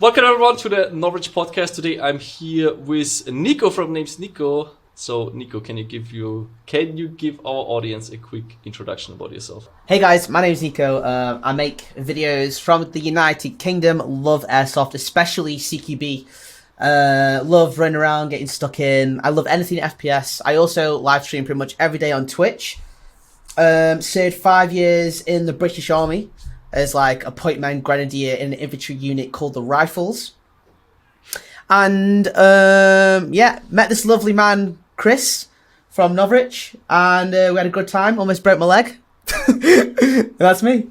Welcome everyone to the Norwich podcast. Today I'm here with Nico from Names Nicco. So Nico, can you give our audience a quick introduction about yourself? Hey guys, my name's Nico. I make videos from the United Kingdom. Love Airsoft, especially CQB. Love running around, getting stuck in. I love anything FPS. I also live stream pretty much every day on Twitch. Served 5 years in the British Army as like a point man grenadier in an infantry unit called the Rifles. And met this lovely man, Chris, from Norwich, and we had a good time. Almost broke my leg. That's me.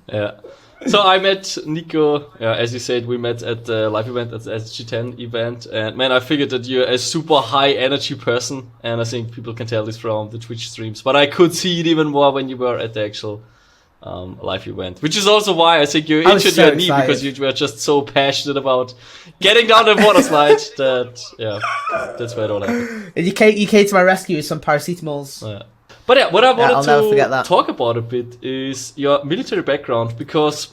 Yeah. So I met Nico, as you said, we met at the live event at the SG10 event, and man, I figured that you're a super high energy person, and I think people can tell this from the Twitch streams, but I could see it even more when you were at the actual live event, which is also why I think you injured your knee, because you were just so passionate about getting down the water slide that's where it all happened. And you came to my rescue with some paracetamols. But yeah, what I wanted to talk about a bit is your military background, because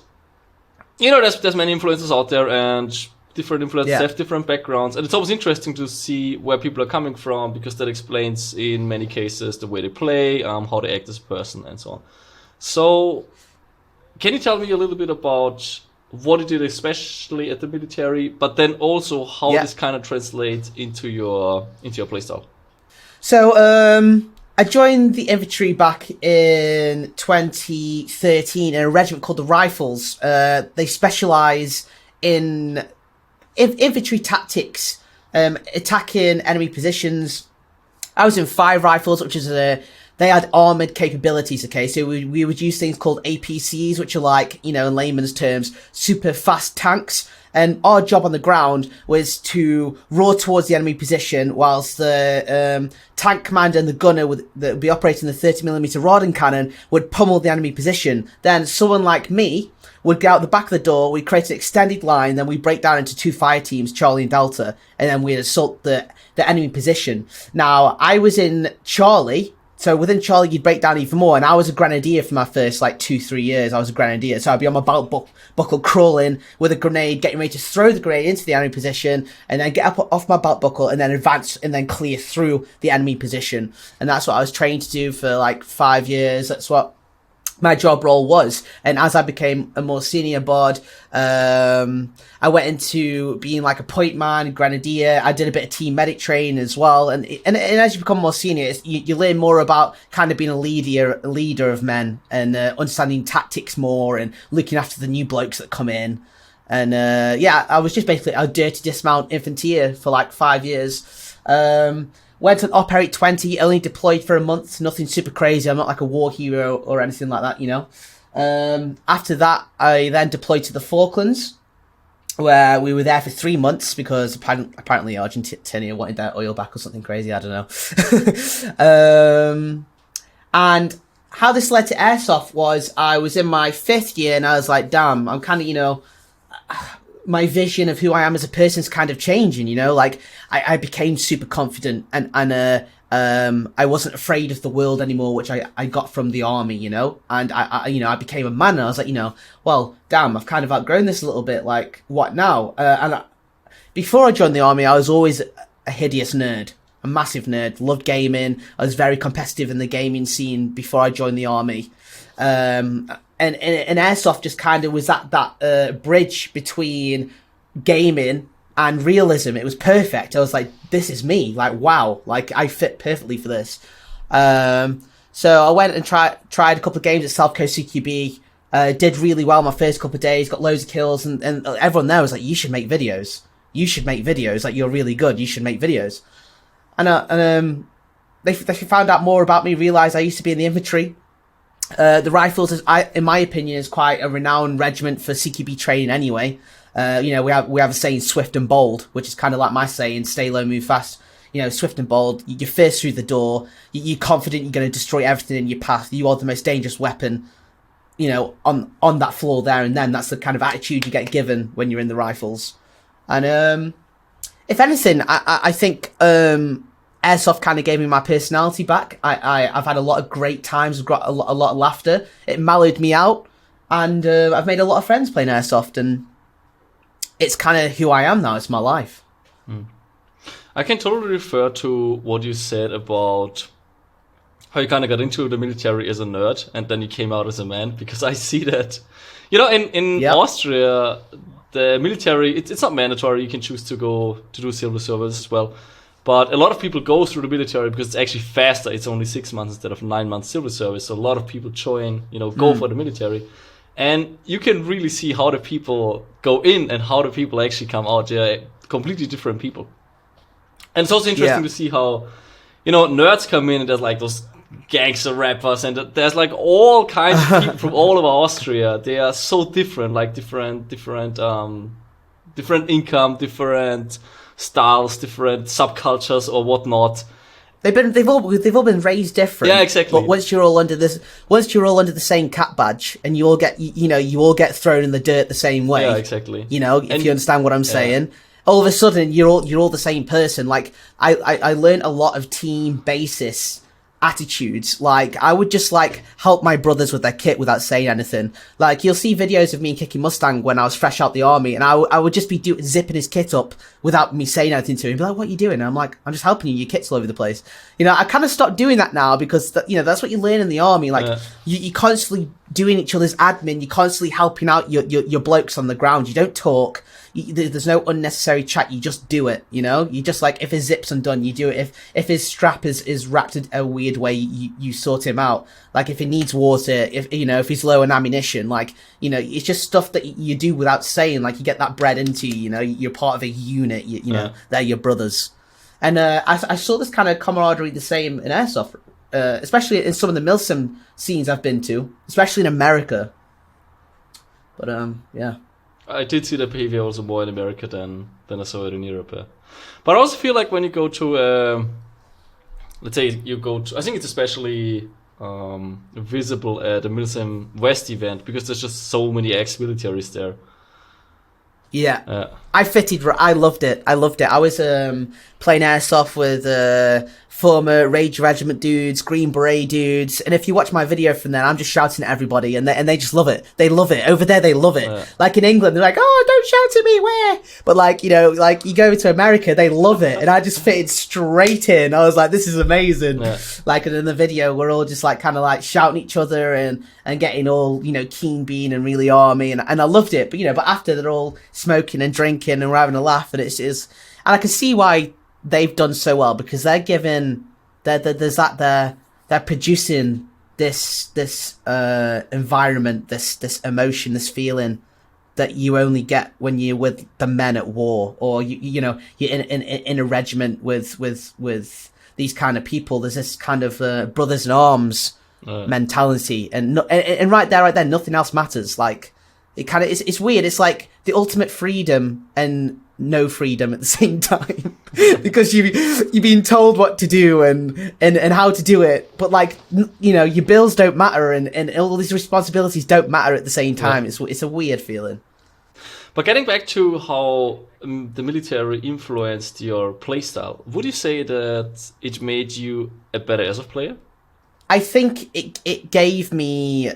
you know there's many influencers out there and different influencers have different backgrounds, and it's always interesting to see where people are coming from, because that explains in many cases the way they play, how they act as a person, and so on. So, can you tell me a little bit about what you did, especially at the military, but then also how this kind of translates into your playstyle? So, I joined the infantry back in 2013 in a regiment called the Rifles. They specialise in infantry tactics, attacking enemy positions. I was in 5 Rifles, which is they had armoured capabilities, okay? So we would use things called APCs, which are like, you know, in layman's terms, super fast tanks. And our job on the ground was to roar towards the enemy position, whilst the tank commander and the gunner that would be operating the 30mm Rodden cannon would pummel the enemy position. Then someone like me would get out the back of the door, we'd create an extended line, then we'd break down into 2 fire teams, Charlie and Delta, and then we'd assault the enemy position. Now, I was in Charlie. So within Charlie, you'd break down even more. And I was a grenadier for my first 2-3 years. I was a grenadier. So I'd be on my belt buckle crawling with a grenade, getting ready to throw the grenade into the enemy position, and then get up off my belt buckle and then advance and then clear through the enemy position. And that's what I was trained to do for 5 years. That's what my job role was. And as I became a more senior bod, I went into being like a point man, grenadier. I did a bit of team medic training as well. And as you become more senior, you learn more about kind of being a leader of men, and understanding tactics more, and looking after the new blokes that come in. And I was just basically a dirty dismount infantier for 5 years. Went on Op 820, only deployed for a month, nothing super crazy. I'm not like a war hero or anything like that, you know. After that, I then deployed to the Falklands, where we were there for 3 months, because apparently Argentina wanted their oil back or something crazy, I don't know. And how this led to Airsoft was, I was in my 5th year, and I was like, damn, I'm kind of, you know, my vision of who I am as a person is kind of changing, you know, I became super confident, and I wasn't afraid of the world anymore, which I got from the army, you know, and I became a man, and I was like, you know, well, damn, I've kind of outgrown this a little bit, what now? Before I joined the army, I was always a hideous nerd, a massive nerd, loved gaming. I was very competitive in the gaming scene before I joined the army. And Airsoft just kind of was that bridge between gaming and realism. It was perfect. I was like, this is me. Wow. I fit perfectly for this. So I went and tried a couple of games at South Coast CQB. Did really well my first couple of days. Got loads of kills, and everyone there was like, you should make videos. You should make videos. You're really good. You should make videos. And they found out more about me. Realized I used to be in the infantry. The Rifles, in my opinion, is quite a renowned regiment for CQB training anyway. You know, we have a saying, swift and bold, which is kind of like my saying, stay low, move fast. You know, swift and bold. You're first through the door. You're confident you're going to destroy everything in your path. You are the most dangerous weapon, you know, on that floor there and then. That's the kind of attitude you get given when you're in the Rifles. And if anything, I think Airsoft kind of gave me my personality back. I've had a lot of great times, I've got a lot of laughter. It mellowed me out, and I've made a lot of friends playing Airsoft, and it's kind of who I am now. It's my life. I can totally refer to what you said about how you kind of got into the military as a nerd and then you came out as a man, because I see that, in Austria, the military, it's not mandatory. You can choose to go to do civil service as well. But a lot of people go through the military because it's actually faster. It's only 6 months instead of 9 months civil service. So a lot of people go for the military. And you can really see how the people go in and how the people actually come out. They're completely different people. And it's also interesting to see how, nerds come in and there's like those gangster rappers and there's like all kinds of people from all over Austria. They are so different, like different income, different styles, different subcultures or whatnot. They've all been raised different. Yeah, exactly. But once you're all under the same cap badge, and you all get thrown in the dirt the same way. Yeah, exactly. If you understand what I'm saying. All of a sudden, you're all the same person. Like I learned a lot of team basis attitudes. Like I would just help my brothers with their kit without saying anything. Like you'll see videos of me kicking Mustang when I was fresh out the army, and I would just be zipping his kit up without me saying anything to him. Be like, "What are you doing?" And I'm like, "I'm just helping you. Your kit's all over the place." I kind of stopped doing that now because that's what you learn in the army. Like you're constantly doing each other's admin. You're constantly helping out your blokes on the ground. You don't talk. There's no unnecessary chat. You just do it. You just if his zip's undone, you do it. If his strap is wrapped in a weird way, you sort him out. Like if he needs water, if he's low on ammunition, it's just stuff that you do without saying. Like you get that bred into you. You're part of a unit. They're your brothers. And I saw this kind of camaraderie the same in Airsoft, especially in some of the milsim scenes I've been to, especially in America. But yeah. I did see the behavior also more in America than I saw it in Europe. But I also feel like when you go to, let's say you go to, I think it's especially visible at the Milsim West event because there's just so many ex-militaries there. Yeah, I loved it. I was playing Airsoft with former Rage Regiment dudes, Green Beret dudes, and if you watch my video from there, I'm just shouting at everybody, and they just love it. They love it. Over there, they love it. Like in England, they're like, "Oh, don't shout at me, where?" But you go to America, they love it, and I just fitted straight in. I was like, "This is amazing." Yeah. And in the video, we're all just kind of shouting at each other and getting all keen bean and really army, and I loved it. But after they're all smoking and drinking and we're having a laugh, and and I can see why they've done so well because they're producing this environment, this emotion, this feeling that you only get when you're with the men at war, or you're in a regiment with these kind of people. There's this kind of brothers in arms mentality, and right there, nothing else matters. It's weird. It's like the ultimate freedom and no freedom at the same time because you're being told what to do and how to do it, but your bills don't matter and all these responsibilities don't matter at the same time. It's a weird feeling. But getting back to how the military influenced your playstyle, would you say that it made you a better Airsoft player? I think it gave me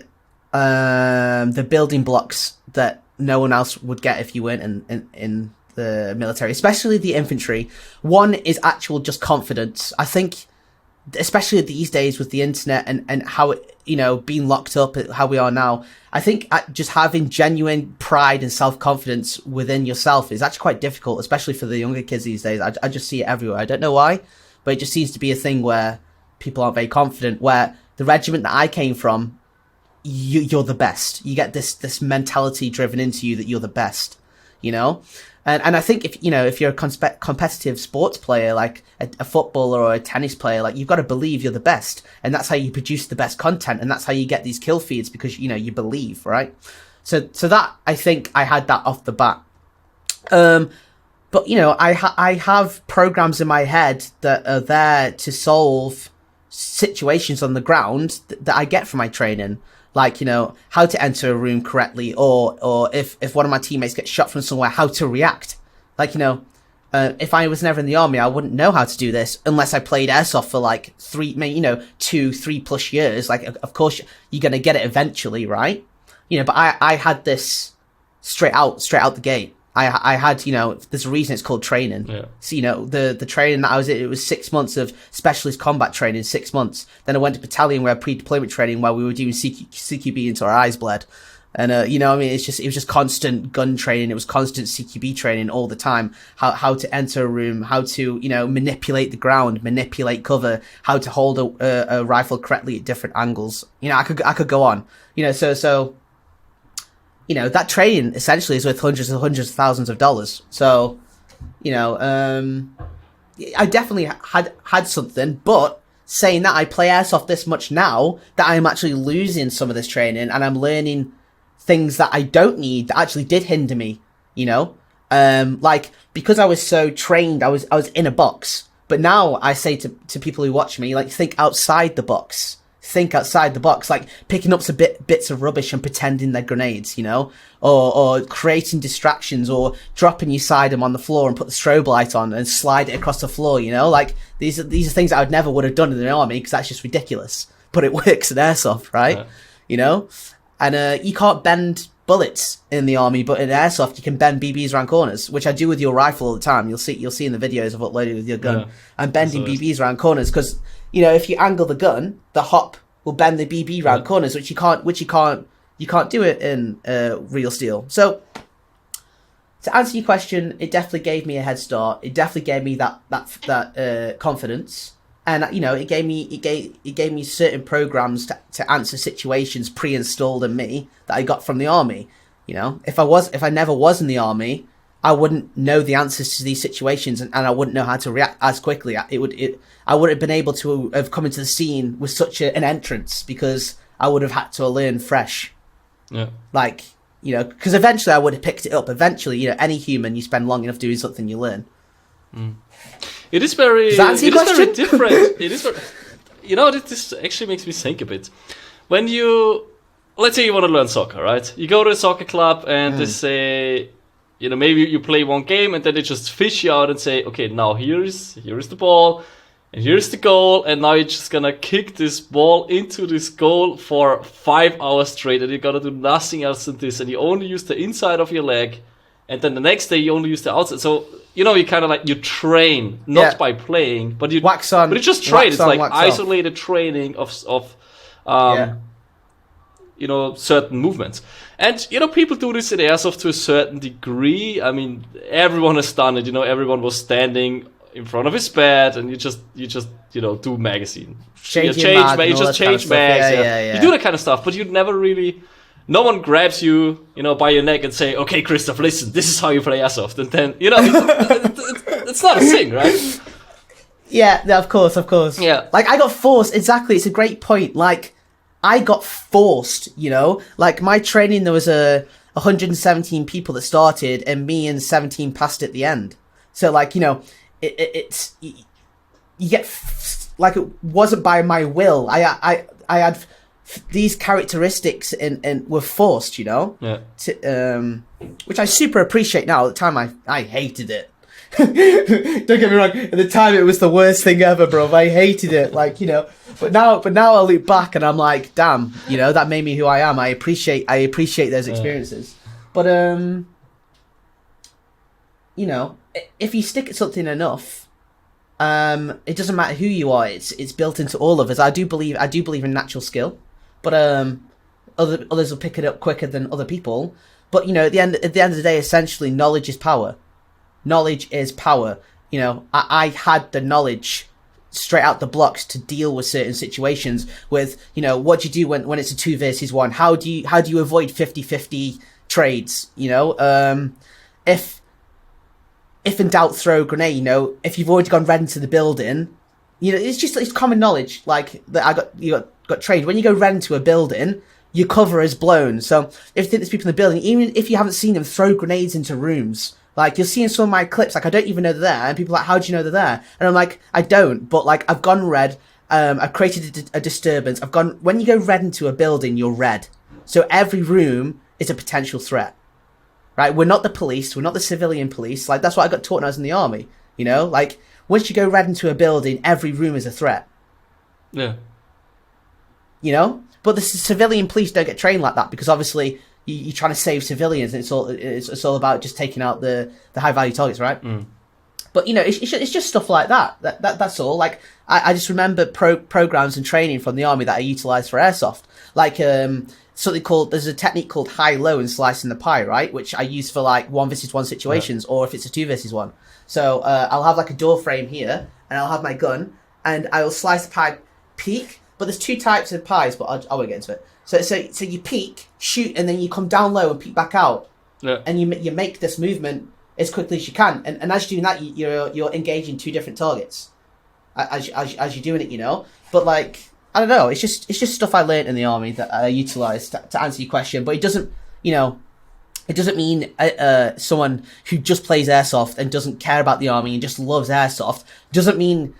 the building blocks that no one else would get if you weren't in the military, especially the infantry. One is actual just confidence. I think, especially these days with the internet and how it, being locked up, how we are now, I think just having genuine pride and self-confidence within yourself is actually quite difficult, especially for the younger kids these days. I just see it everywhere. I don't know why, but it just seems to be a thing where people aren't very confident, where the regiment that I came from, you're the best. You get this mentality driven into you that you're the best, And I think if you're a competitive sports player, like a footballer or a tennis player, you've got to believe you're the best, and that's how you produce the best content, and that's how you get these kill feeds because you believe, right? So that I think I had that off the bat. But I have programs in my head that are there to solve situations on the ground that I get from my training. How to enter a room correctly, or if one of my teammates gets shot from somewhere, how to react. If I was never in the army, I wouldn't know how to do this unless I played Airsoft for 2-3+ years. Of course, you're going to get it eventually, right? But I had this straight out the gate. I had, you know, there's a reason it's called training. Yeah. So, you know, the training that I was in, it was 6 months of specialist combat training, 6 months. Then I went to battalion where pre-deployment training, where we were doing CQB until our eyes bled. And, you know, I mean, it was just constant gun training. It was constant CQB training all the time. How to enter a room, how to, you know, manipulate the ground, manipulate cover, how to hold a rifle correctly at different angles. You know, I could go on, you know, so, you know, that training essentially is worth hundreds and hundreds of thousands of dollars. So, you know, I definitely had something, but saying that, I play Airsoft this much now that I'm actually losing some of this training, and I'm learning things that I don't need that actually did hinder me, you know? Like, because I was so trained, I was in a box. But now I say to people who watch me, like, think outside the box. Think outside the box, like picking up some bits of rubbish and pretending they're grenades, you know, or creating distractions, or dropping your sidearm on the floor and put the strobe light on and slide it across the floor, you know, like these are things that I would have done in the army, because that's just ridiculous. But it works in Airsoft, right? Yeah. You know, and you can't bend bullets in the army, but in Airsoft you can bend BBs around corners, which I do with your rifle all the time. You'll see in the videos I've uploaded with your gun. Yeah, I'm bending BBs around corners because, you know, if you angle the gun, the hop will bend the BB round corners, which you can't do it in real steel. So to answer your question, it definitely gave me a head start. It definitely gave me that confidence, and you know, it gave me certain programs to answer situations pre-installed in me that I got from the army. You know, if I never was in the army, I wouldn't know the answers to these situations, and I wouldn't know how to react as quickly. I wouldn't have been able to have come into the scene with such an entrance, because I would have had to learn fresh. Yeah. Like, you know, because eventually I would have picked it up. Eventually, you know, any human, you spend long enough doing something, you learn. Mm. It is very, very different. It is very, you know, this actually makes me think a bit. When let's say you want to learn soccer, right? You go to a soccer club and they say, you know, maybe you play one game and then they just fish you out and say, okay, now here is the ball and here's the goal, and now you're just gonna kick this ball into this goal for 5 hours straight, and you gotta do nothing else than this, and you only use the inside of your leg, and then the next day you only use the outside. So, you know, you kind of like, you train, not by playing, but you wax on, but you just train. It's like isolated training of you know, certain movements. And, you know, people do this in Airsoft to a certain degree. I mean, everyone has done it. You know, everyone was standing in front of his bed, and you just you know, do magazine. Change mags. Yeah. You do that kind of stuff, but you never really, no one grabs you, you know, by your neck and say, okay, Christoph, listen, this is how you play Airsoft. And then, you know, it's not a thing, right? Yeah, of course. Yeah. Like, I got forced, exactly, it's a great point. Like, I got forced, you know, like my training, there was 117 people that started, and me and 17 passed at the end. So, like, you know, it's you get, like, it wasn't by my will. I had these characteristics and were forced, you know, which I super appreciate now. At the time, I hated it. Don't get me wrong, at the time it was the worst thing ever, bro. I hated it, like, you know, but now I look back and I'm like, damn, you know, that made me who I am. I appreciate those experiences. But you know, if you stick at something enough, it doesn't matter who you are. It's built into all of us. I do believe in natural skill, but others will pick it up quicker than other people. But, you know, at the end of the day, essentially, knowledge is power. Knowledge is power. You know, I had the knowledge straight out the blocks to deal with certain situations with, you know, what do you do when it's a 2 versus 1? How do you avoid 50-50 trades? You know, if in doubt, throw a grenade. You know, if you've already gone red into the building, you know, it's common knowledge. Like, that you got trained. When you go red into a building, your cover is blown. So if you think there's people in the building, even if you haven't seen them, throw grenades into rooms. Like, you'll see in some of my clips, like, I don't even know they're there, and people are like, how do you know they're there? And I'm like, I don't, but, like, I've gone red, I've created a disturbance, when you go red into a building, you're red. So every room is a potential threat, right? We're not the police, we're not the civilian police, like, that's what I got taught when I was in the army, you know? Like, once you go red into a building, every room is a threat. Yeah. You know? But the civilian police don't get trained like that, because obviously, you're trying to save civilians, and it's all about just taking out the high value targets, right? But it's just stuff like that. That's all. Like I just remember programs and training from the army that I utilized for airsoft. Like there's a technique called high-low and slicing the pie, right? Which I use for like 1v1 situations, or if it's a 2v1. So I'll have like a door frame here, and I'll have my gun, and I will slice the pie peak. But there's two types of pies, but I won't get into it. So you peek, shoot, and then you come down low and peek back out, and you make this movement as quickly as you can. And as you're doing that, you're engaging two different targets as you're doing it, But like, I don't know, it's just stuff I learned in the army that I utilised to answer your question. But it doesn't, it doesn't mean someone who just plays airsoft and doesn't care about the army and just loves airsoft doesn't mean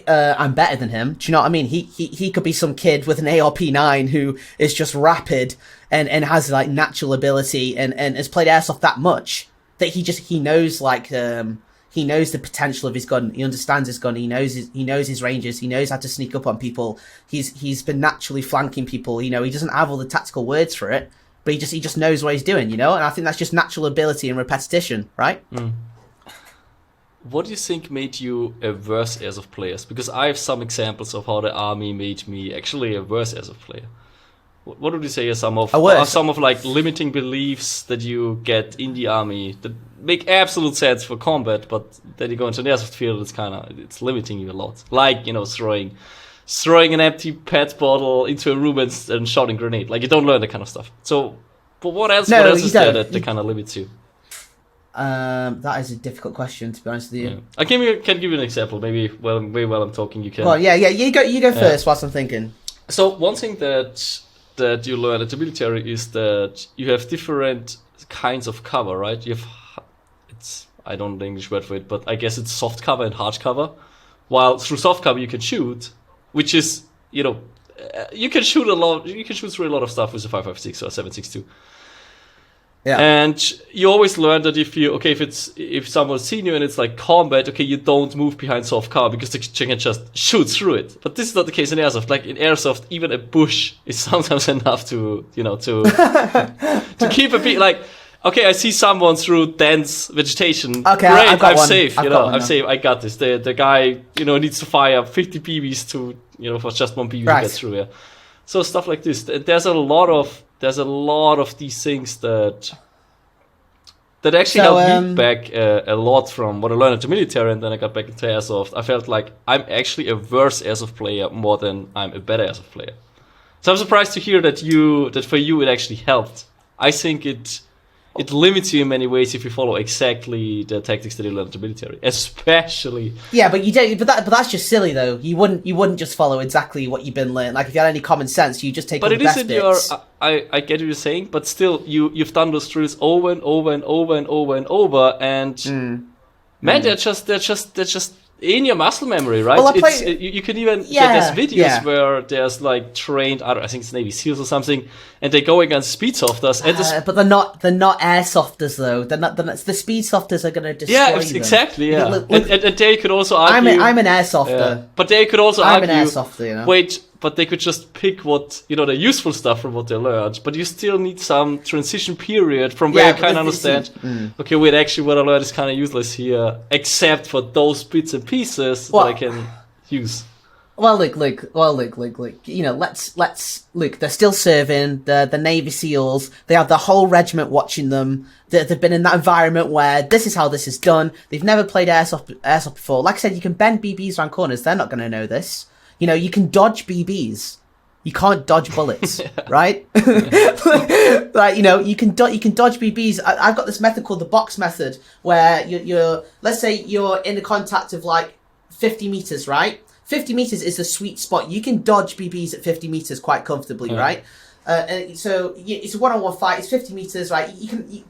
I'm better than him. Do you know what I mean? He could be some kid with an ARP9 who is just rapid and has like natural ability and has played airsoft that much that he knows like he knows the potential of his gun. He understands his gun. He knows his ranges. He knows how to sneak up on people. He's been naturally flanking people. He doesn't have all the tactical words for it, but he just knows what he's doing. And I think that's just natural ability and repetition, right? What do you think made you a worse airsoft player? Because I have some examples of how the army made me actually a worse airsoft player. What would you say are some of like limiting beliefs that you get in the army that make absolute sense for combat, but then you go into an airsoft field, it's limiting you a lot. Like, throwing an empty pet bottle into a room and shooting a grenade. Like, you don't learn that kind of stuff. So, but what else is there that kind of limits you? That is a difficult question, to be honest with you. Yeah. I can give you an example. Maybe while I'm talking, you can. Well, yeah. You go first whilst I'm thinking. So one thing that you learn at the military is that you have different kinds of cover, right? I don't know the English word for it, but I guess it's soft cover and hard cover. While through soft cover you can shoot, which is you can shoot through a lot of stuff with a 5.56 or a 7.62. Yeah. And you always learn that if someone's seen you and it's like combat, you don't move behind soft cover because they can just shoot through it. But this is not the case in airsoft. Like in airsoft, even a bush is sometimes enough to to keep a bit like, I see someone through dense vegetation. Okay, great, I'm safe. I'm safe. I got this. The guy, needs to fire 50 BBs to, for just one BB to get through. Yeah. So stuff like this. There's a lot of these things that actually held me back a lot from what I learned at the military, and then I got back into airsoft. I felt like I'm actually a worse airsoft player more than I'm a better airsoft player. So I'm surprised to hear that for you it actually helped. I think it limits you in many ways if you follow exactly the tactics that you learned at the military, especially. Yeah, but you don't. But that's just silly, though. You wouldn't just follow exactly what you've been learning. Like if you had any common sense, you just take. But all the best bits. I get what you're saying, but still, you've done those drills over and over and over and over and over, and they're just in your muscle memory, right? Well, you can even there's videos where there's like trained, I think it's Navy SEALs or something, and they go against speed softers. But they're not airsofters though. They're not. The speed softers are going to destroy them. Exactly. Yeah, look, and they could also argue. I'm an airsofter. But they could also argue. I'm an airsofter. Wait. But they could just pick what, the useful stuff from what they learned. But you still need some transition period from where you kind of understand, actually what I learned is kind of useless here, except for those bits and pieces that I can use. Well, look. Let's look. They're still serving. The Navy SEALs. They have the whole regiment watching them. They've been in that environment where this is how this is done. They've never played airsoft before. Like I said, you can bend BBs around corners. They're not going to know this. You can dodge BBs. You can't dodge bullets, right? Like, you can dodge BBs. I've got this method called the box method, where you're let's say you're in a contact of like 50 meters, right? 50 meters is the sweet spot. You can dodge BBs at 50 meters quite comfortably, right? So it's a one-on-one fight. It's 50 meters, right?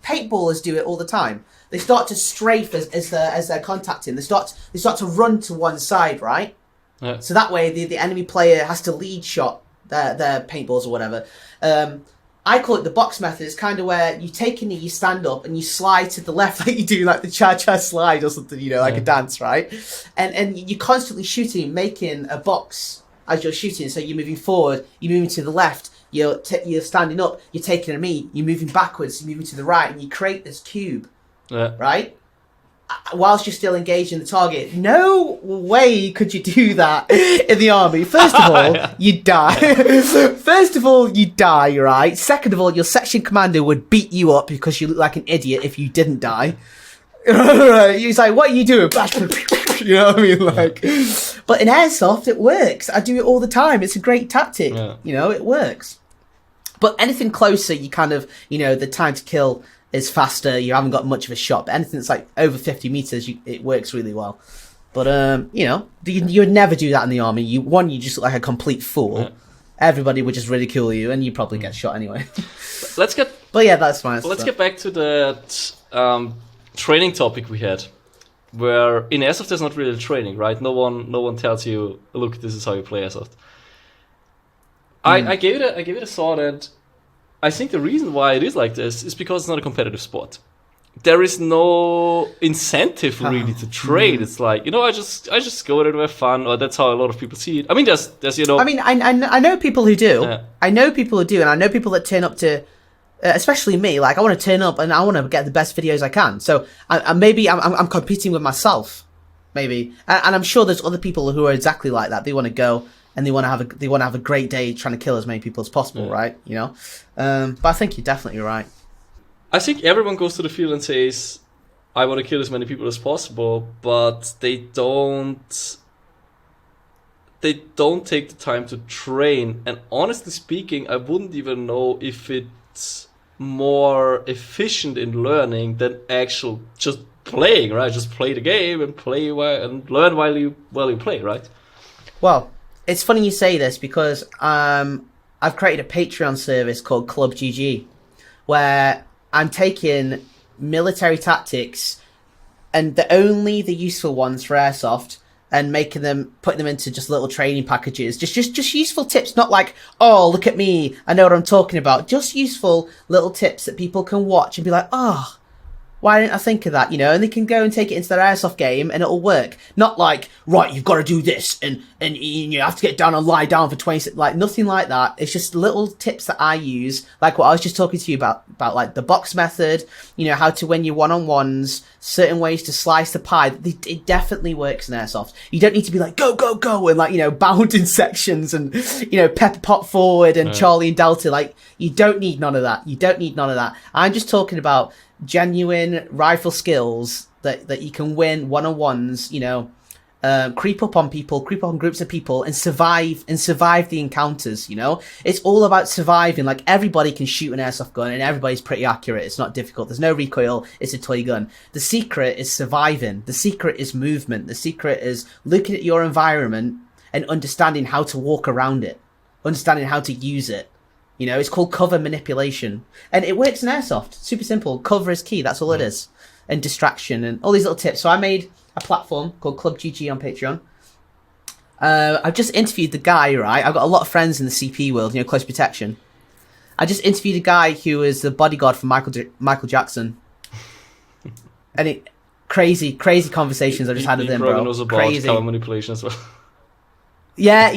Paintballers do it all the time. They start to strafe as they're contacting. They start to run to one side, right? Yeah. So that way the enemy player has to lead shot their paintballs or whatever. I call it the box method. It's kind of where you take a knee, you stand up, and you slide to the left like you do like the cha-cha slide or something, like a dance, right? And you're constantly shooting, making a box as you're shooting. So you're moving forward, you're moving to the left, you're standing up, you're taking a knee, you're moving backwards, you're moving to the right, and you create this cube, right? Whilst you're still engaged in the target. No way could you do that in the army. First of all, you die. First of all, you die, right? Second of all, your section commander would beat you up because you look like an idiot if you didn't die. He's like, what are you doing? You know what I mean? Like, but in airsoft, it works. I do it all the time. It's a great tactic. You know, it works. But anything closer, you kind of, you know, the time to kill is faster. You haven't got much of a shot. But anything that's like over 50 meters, it works really well. But you know, you would never do that in the army. You just look like a complete fool. Everybody would just ridicule you, and you probably get shot anyway. But yeah, that's fine. Let's get back to that training topic we had, where in airsoft there's not really training, right? No one tells you, look, this is how you play airsoft. I gave it a thought, and I think the reason why it is like this is because it's not a competitive sport. There is no incentive really to train. It's like, you know, I just go there to have fun, or that's how a lot of people see it. I mean, there's you know. I mean, I know people who do. Yeah. I know people who do, and I know people that turn up to, especially me. Like, I want to turn up and I want to get the best videos I can. So maybe I'm competing with myself, maybe, and I'm sure there's other people who are exactly like that. They want to go. And they want to have a great day trying to kill as many people as possible, right? You know, but I think you're definitely right. I think everyone goes to the field and says, "I want to kill as many people as possible," but they don't take the time to train. And honestly speaking, I wouldn't even know if it's more efficient in learning than actual just playing, right? Just play the game and and learn while you play, right? Well, it's funny you say this because I've created a Patreon service called Club GG, where I'm taking military tactics and the useful ones for airsoft and putting them into just little training packages, just useful tips, not like, oh, look at me, I know what I'm talking about, just useful little tips that people can watch and be like, oh, why didn't I think of that, you know? And they can go and take it into their airsoft game and it'll work. Not like, right, you've got to do this and you have to get down and lie down for 20 like nothing like that. It's just little tips that I use, like what I was just talking to you about like the box method, you know, how to win your one-on-ones, certain ways to slice the pie. It definitely works in airsoft. You don't need to be like, go, go, go, and like, you know, bound in sections and, you know, pepper pot forward and Charlie and Delta. Like, you don't need none of that. I'm just talking about genuine rifle skills that you can win one-on-ones, you know, creep up on people, creep up on groups of people and survive the encounters, you know? It's all about surviving. Like, everybody can shoot an airsoft gun and everybody's pretty accurate. It's not difficult. There's no recoil. It's a toy gun. The secret is surviving. The secret is movement. The secret is looking at your environment and understanding how to walk around it, understanding how to use it. You know, it's called cover manipulation. And it works in airsoft. Super simple. Cover is key. That's all it is. And distraction and all these little tips. So I made a platform called Club GG on Patreon. I've just interviewed the guy, right? I've got a lot of friends in the CP world, you know, close protection. I just interviewed a guy who was the bodyguard for Michael Jackson. And crazy conversations I just had with him, bro. Knows about crazy cover manipulation as well. Yeah.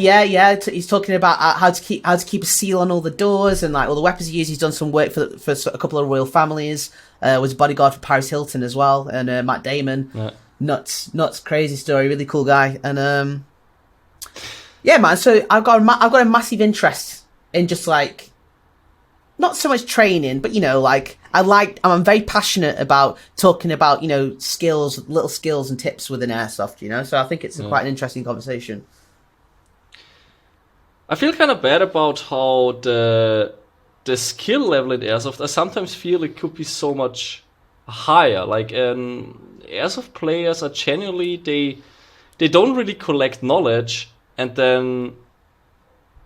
He's talking about how to keep a seal on all the doors and like all the weapons he uses. He's done some work for a couple of royal families. Was a bodyguard for Paris Hilton as well, and Matt Damon. Yeah. Nuts, crazy story. Really cool guy. And yeah, man. So I've got a massive interest in just like not so much training, but you know, like I'm very passionate about talking about, you know, skills, little skills and tips within airsoft. You know, so I think it's quite an interesting conversation. I feel kind of bad about how the skill level in airsoft. I sometimes feel it could be so much higher. Like, airsoft players are genuinely they don't really collect knowledge, and then,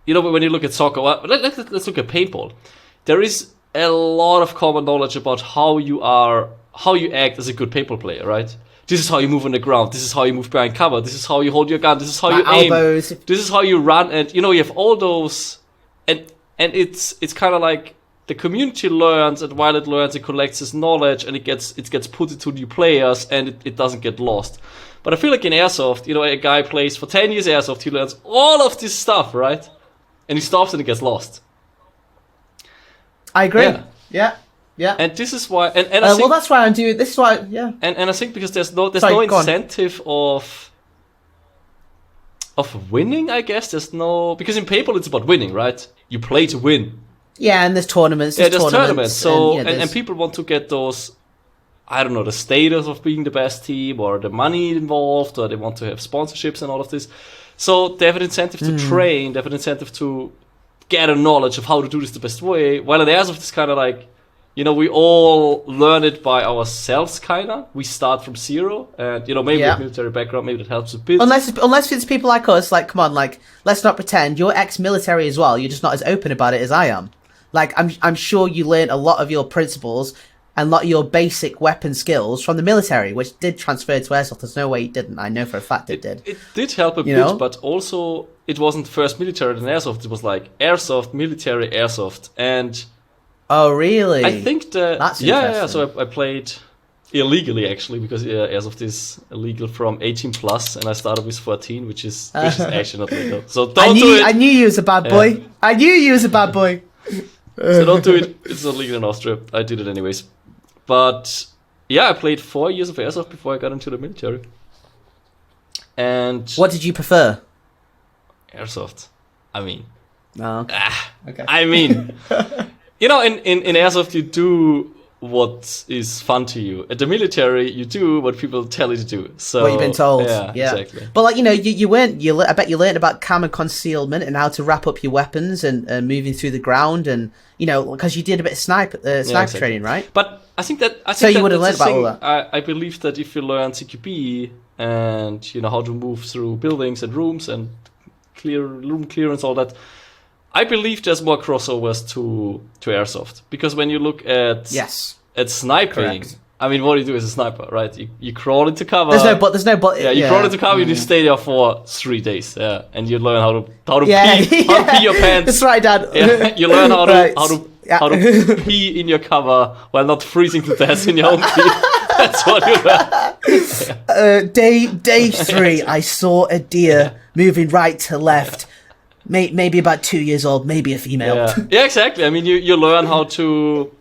you know, when you look at soccer, let's look at paintball. There is a lot of common knowledge about how you act as a good paintball player, right? This is how you move on the ground. This is how you move behind cover. This is how you hold your gun. This is how you aim. Elbows. This is how you run. And, you know, you have all those. And it's kind of like the community learns, and while it learns, it collects this knowledge, and it gets put into new players, and it doesn't get lost. But I feel like in airsoft, you know, a guy plays for 10 years airsoft, he learns all of this stuff, right? And he stops and it gets lost. I agree. Yeah. And this is why, and I think, well, that's why I'm doing. This is why, yeah. And I think because there's no incentive of winning. I guess there's no, because in paintball it's about winning, right? You play to win. Yeah, and there's tournaments. There's tournaments. So and people want to get those. I don't know, the status of being the best team, or the money involved, or they want to have sponsorships and all of this. So they have an incentive to train. They have an incentive to get a knowledge of how to do this the best way. While at Airsoft it's kind of like, we all learn it by ourselves, kind of. We start from zero, and maybe with military background, maybe that helps a bit. Unless it's people like us, like, come on, like, let's not pretend. You're ex-military as well. You're just not as open about it as I am. Like, I'm sure you learned a lot of your principles and a lot of your basic weapon skills from the military, which did transfer to Airsoft. There's no way it didn't. I know for a fact it did. It did help a bit, but also it wasn't first military than Airsoft. It was like Airsoft, military, Airsoft, and... Oh, really? I think that's interesting. Yeah. So I played illegally, actually, because Airsoft is illegal from 18 plus, and I started with 14, which is actually not legal. So don't do it. I knew you was a bad boy. I knew you was a bad boy. So don't do it. It's not legal in Austria. I did it anyways. But yeah, I played 4 years of Airsoft before I got into the military. And what did you prefer? Airsoft. I mean, okay. I mean, in Airsoft you do what is fun to you. At the military, you do what people tell you to do. So what you've been told. Yeah. Exactly. But like, I bet you learned about cam and concealment and how to wrap up your weapons and moving through the ground, and because you did a bit of sniper training, right? But I think that you would have learned about all that. I believe that if you learn CQB and how to move through buildings and rooms and room clearance, all that, I believe there's more crossovers to Airsoft, because when you look at sniping, correct. I mean, what do you do as a sniper, right? You crawl into cover. There's no but. Yeah, you crawl into cover. You stay there for 3 days. Yeah, and you learn how to pee your pants. That's right, Dad. Yeah, you learn how to pee in your cover while not freezing to death in your own pee. That's what you learn. Day 3, I saw a deer moving right to left. Maybe about 2 years old, maybe a female. Yeah, exactly. I mean, you learn how to,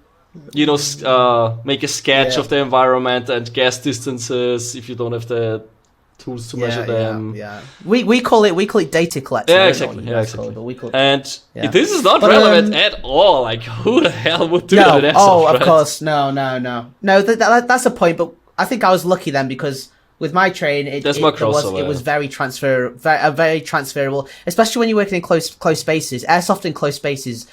make a sketch of the environment and guess distances if you don't have the tools to measure them. Yeah. We call it data collection. Yeah, exactly. This is not relevant at all. Like, who the hell would do that? Of course, no. That's the point. But I think I was lucky then, because with my train, it was very transferable, especially when you're working in close spaces. Airsoft in close spaces,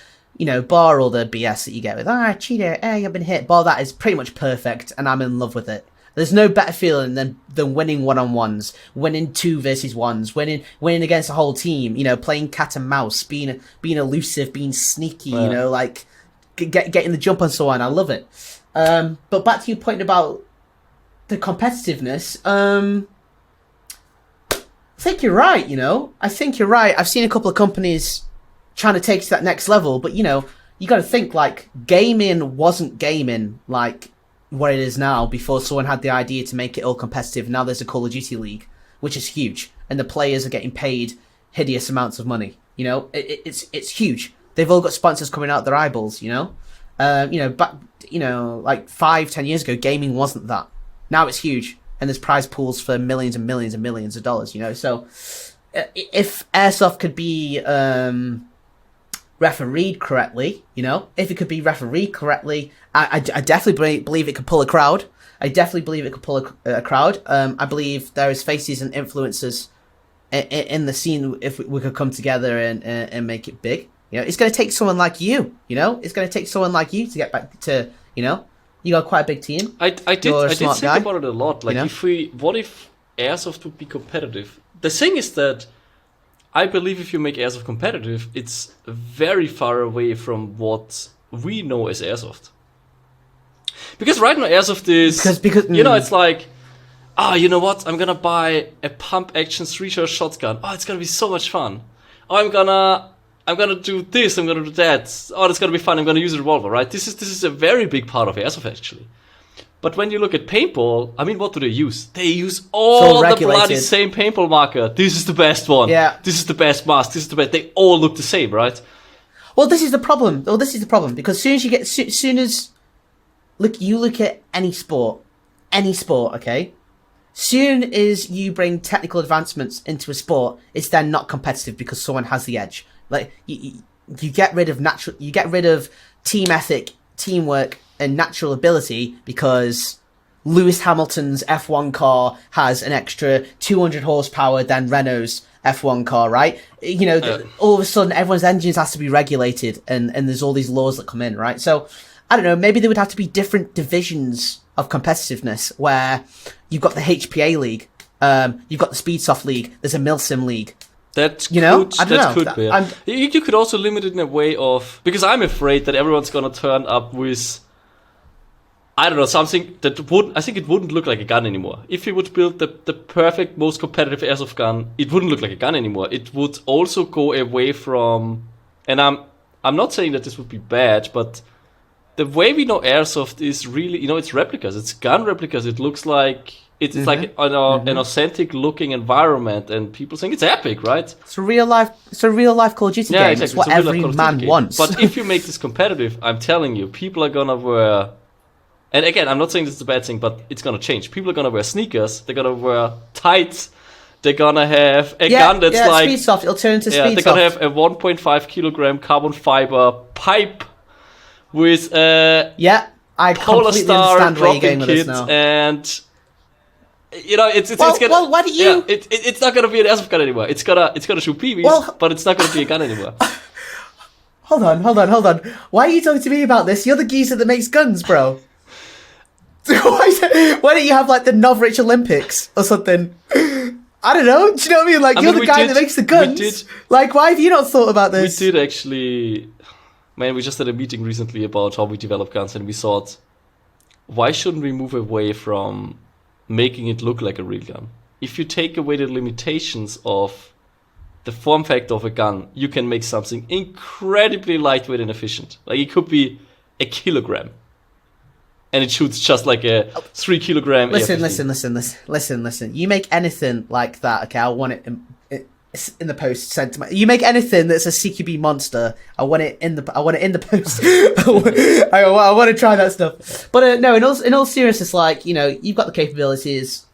bar all the BS that you get with cheater, I've been hit. Bar that is pretty much perfect, and I'm in love with it. There's no better feeling than winning one-on-ones, winning 2 versus 1s, winning against a whole team. Playing cat and mouse, being elusive, being sneaky. Like getting the jump on someone. I love it. But back to your point about the competitiveness, I think you're right, I think you're right. I've seen a couple of companies trying to take it to that next level, but you got to think, like, gaming wasn't gaming like what it is now before someone had the idea to make it all competitive. Now there's a Call of Duty League, which is huge, and the players are getting paid hideous amounts of money. It's huge. They've all got sponsors coming out their eyeballs. Back like 5-10 years ago, gaming wasn't that. Now it's huge, and there's prize pools for millions and millions and millions of dollars, So if Airsoft could be refereed correctly, if it could be refereed correctly, I definitely believe it could pull a crowd. I believe there is faces and influencers in the scene if we could come together and make it big. It's going to take someone like you, It's going to take someone like you to get back to, You got quite a big team. I did think about it a lot. Like, what if Airsoft would be competitive? The thing is that I believe if you make Airsoft competitive, it's very far away from what we know as Airsoft. Because right now Airsoft is, because it's like, you know what? I'm gonna buy a pump action 3-shot shotgun. Oh, it's gonna be so much fun. Oh, I'm gonna do this. I'm gonna do that. Oh, it's gonna be fun. I'm gonna use a revolver. Right? This is a very big part of Airsoft, actually. But when you look at paintball, I mean, what do they use? They use all the bloody same paintball marker. This is the best one. Yeah. This is the best mask. This is the best. They all look the same, right? Well, this is the problem. Because soon as you look at any sport, okay. Soon as you bring technical advancements into a sport, it's then not competitive because someone has the edge. Like you get rid of team ethic, teamwork, and natural ability because Lewis Hamilton's F1 car has an extra 200 horsepower than Renault's F1 car, right? All of a sudden everyone's engines has to be regulated, and there's all these laws that come in, right? So I don't know, maybe there would have to be different divisions of competitiveness where you've got the HPA league, you've got the Speedsoft league, there's a Milsim league. That could be. You could also limit it in a way of, because I'm afraid that everyone's gonna turn up with, I don't know, something that I think it wouldn't look like a gun anymore. If you would build the perfect, most competitive airsoft gun, it wouldn't look like a gun anymore. It would also go away from, and I'm not saying that this would be bad, but the way we know airsoft is really, it's replicas. It's gun replicas. It looks like it's like an authentic looking environment, and people think it's epic, right? It's a real life Call of Duty game. Exactly. It's what every man wants. But if you make this competitive, I'm telling you, people are gonna wear. And again, I'm not saying this is a bad thing, but it's gonna change. People are gonna wear sneakers. They're gonna wear tights. They're gonna have a gun that's like Speedsoft. It'll turn into Speedsoft. They're gonna have a 1.5 kilogram carbon fiber pipe with I Polar Star dropping kits, and it's gonna. Why do you? It's not gonna be an airsoft gun anymore. It's gonna shoot PVs, but it's not gonna be a gun anymore. Hold on. Why are you talking to me about this? You're the geezer that makes guns, bro. Why don't you have like the Novrich Olympics or something? I don't know. Do you know what I mean? Like, you're the guy that makes the guns. Like, why have you not thought about this? We did actually. Man, we just had a meeting recently about how we develop guns, and we thought, why shouldn't we move away from making it look like a real gun? If you take away the limitations of the form factor of a gun, you can make something incredibly lightweight and efficient. Like, it could be a kilogram. And it shoots just like a 3 kilogram. Listen. You make anything like that, okay? I want it in the post sent to my. You make anything that's a CQB monster. I want it in the post. I want to try that stuff. But no, in all seriousness, like, you've got the capabilities,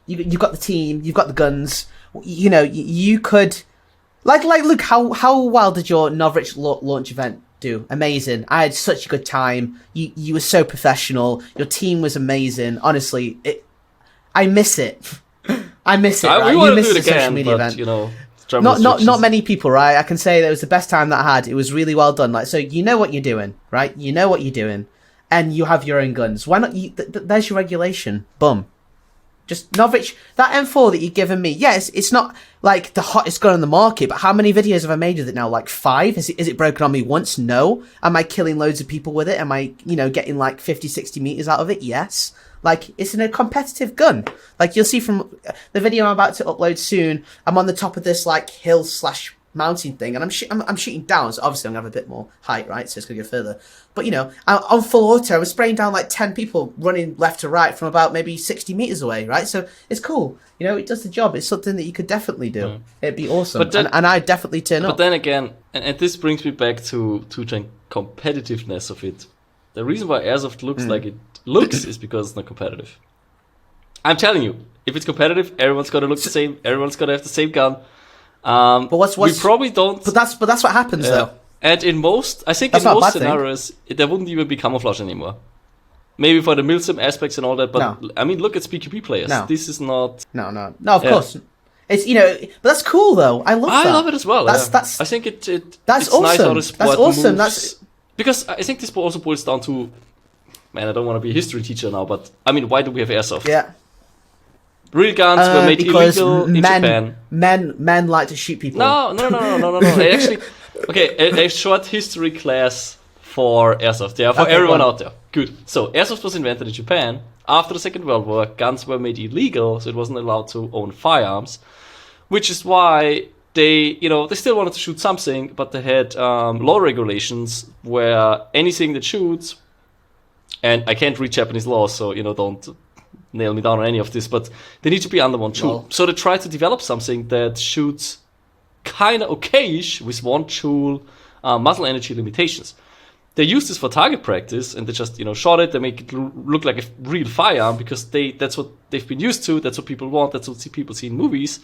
you've got the team, you've got the guns. You could, like look how well did your Novrich launch event do? Amazing. I had such a good time. You were so professional. Your team was amazing. Honestly, I miss it. Right? We want to do it again, but event. Not many people, right? I can say that it was the best time that I had. It was really well done. Like, so you know what you're doing, right? You know what you're doing, and you have your own guns. Why not? There's your regulation. Boom. Just Novrich, that M4 that you've given me. Yes, it's not like the hottest gun on the market, but how many videos have I made with it now? Like 5? Is it broken on me once? No. Am I killing loads of people with it? Am I, getting like 50, 60 meters out of it? Yes. Like, it's a competitive gun. Like, you'll see from the video I'm about to upload soon, I'm on the top of this, like, hill/mountain thing, and I'm shooting down, so obviously I'm going to have a bit more height, right? So it's going to go further. But, I'm on full auto. I was spraying down, like, 10 people running left to right from about maybe 60 meters away, right? So it's cool. It does the job. It's something that you could definitely do. It'd be awesome. And I'd definitely turn up. But then again, and this brings me back to the competitiveness of it. The reason why Airsoft looks like it looks is because it's not competitive. I'm telling you, if it's competitive, everyone's got to look the same. Everyone's got to have the same gun. But we probably don't. But that's what happens though. And in most scenarios, there wouldn't even be camouflage anymore. Maybe for the Milsim aspects and all that, but no. I mean, look at SpeedQB players. No. This is not. No. Of course. It's but that's cool though. I love it as well. That's I think that's it's awesome. Nice how the sport that's awesome. Moves. Because I think this also boils down to, man, I don't want to be a history teacher now, but I mean, why do we have airsoft? Yeah. Real guns were made illegal in Japan. Men like to shoot people. No. Actually, okay, a short history class for airsoft. Yeah, for everyone out there. Good. So airsoft was invented in Japan after the Second World War. Guns were made illegal, so it wasn't allowed to own firearms, which is why they still wanted to shoot something, but they had law regulations where anything that shoots, and I can't read Japanese law, so don't nail me down on any of this, but they need to be under one joule. So they tried to develop something that shoots kind of okayish with one joule, muzzle energy limitations. They use this for target practice, and they just, shot it. They make it look like a real firearm because that's what they've been used to. That's what people want. That's what people see in movies.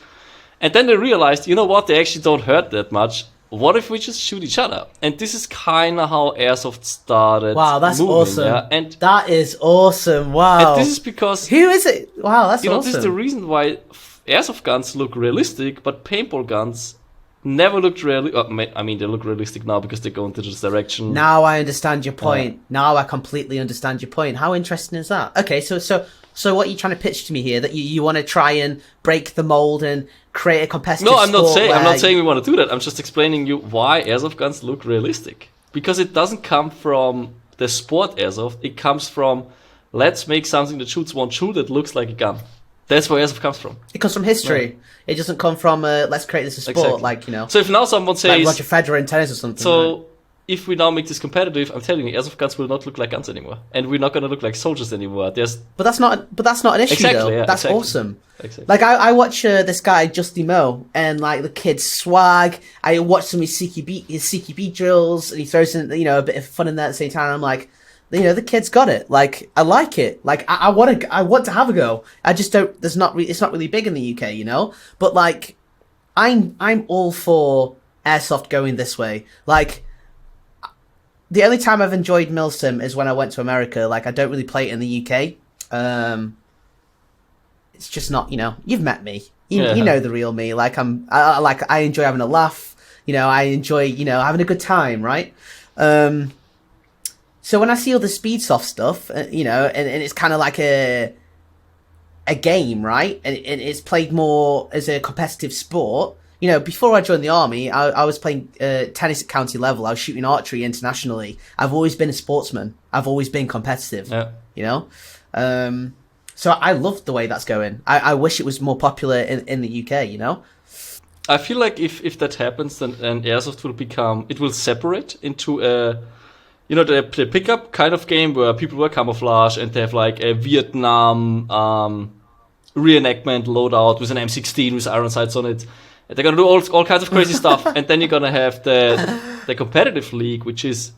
And then they realized, you know what? They actually don't hurt that much. What if we just shoot each other? And this is kind of how Airsoft started. Wow, that's moving, awesome. Yeah? And that is awesome. Wow. And this is because... Who is it? Wow, that's awesome. This is the reason why Airsoft guns look realistic, but paintball guns never looked really. I mean, they look realistic now because they go into this direction. Now I understand your point. Now I completely understand your point. How interesting is that? Okay, so what are you trying to pitch to me here? That you want to try and break the mold and create a competitive? No, I'm not saying we want to do that. I'm just explaining you why airsoft guns look realistic. Because it doesn't come from the sport airsoft. It comes from let's make something that shoots one shoot that looks like a gun. That's where airsoft comes from. It comes from history. Yeah. It doesn't come from let's create this a sport, exactly. So if now someone says... like Roger Federer in tennis or something. So if we now make this competitive, I'm telling you, airsoft guns will not look like guns anymore. And we're not going to look like soldiers anymore. But that's not an issue, though. Yeah, that's awesome. Exactly. Like, I watch this guy, Justy Mo, and, like, the kid's swag. I watch some of his CQB drills, and he throws in, a bit of fun in there at the same time. And I'm like... the kid's got it. Like, I like it. Like, I want to have a go. I just don't. It's not really big in the UK, But like, I'm all for airsoft going this way. Like, the only time I've enjoyed Milsim is when I went to America. Like, I don't really play it in the UK. It's just not. You've met me. You know the real me. Like, I enjoy having a laugh. I enjoy having a good time. Right. So when I see all the Speedsoft stuff, and it's kind of like a game, right? And it's played more as a competitive sport. Before I joined the army, I was playing tennis at county level. I was shooting archery internationally. I've always been a sportsman. I've always been competitive. Yeah. So I love the way that's going. I wish it was more popular in the UK. I feel like if that happens, then airsoft will separate into a. The pickup kind of game where people wear camouflage and they have like a Vietnam reenactment loadout with an M16 with iron sights on it. And they're gonna do all kinds of crazy stuff. And then you're gonna have the competitive league, which is,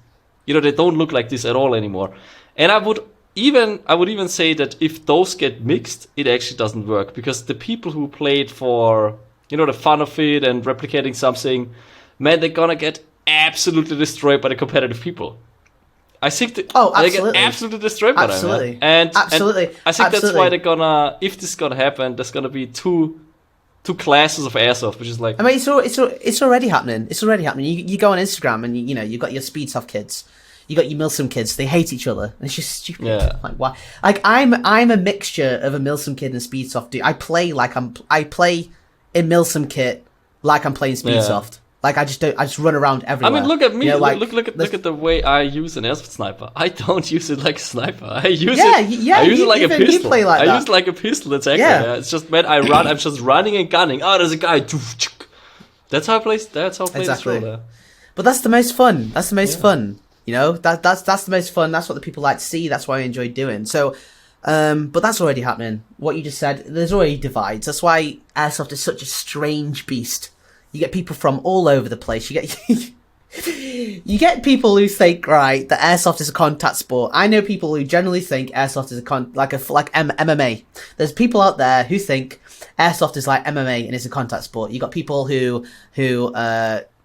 they don't look like this at all anymore. And I would even say that if those get mixed, it actually doesn't work because the people who played for the fun of it and replicating something, man, they're gonna get absolutely destroyed by the competitive people. I think they get absolutely destroyed by them. And absolutely. I think that's why they're gonna, if this is gonna happen, there's gonna be two classes of airsoft, which is like... I mean, it's already happening. It's already happening. You go on Instagram and you've got your Speedsoft kids. You got your Milsim kids. They hate each other. And it's just stupid. Yeah. Like, why? Like, I'm a mixture of a Milsim kid and a Speedsoft dude. I play in Milsim kit like I'm playing Speedsoft. Yeah. Like, I just run around everywhere. I mean, look at me. Look at the way I use an airsoft sniper. I don't use it like a sniper. I use it like a pistol. I use it like a pistol. Exactly. Yeah. It's just when I run, I'm just running and gunning. Oh, there's a guy. That's how I play. Exactly. This role. But that's the most fun. That's the most fun. That's the most fun. That's what the people like to see. That's what I enjoy doing. So, but that's already happening. What you just said. There's already divides. That's why airsoft is such a strange beast. You get people from all over the place. You get people who think, right, that airsoft is a contact sport. I know people who generally think airsoft is like MMA. There's people out there who think airsoft is like MMA and it's a contact sport. You got people who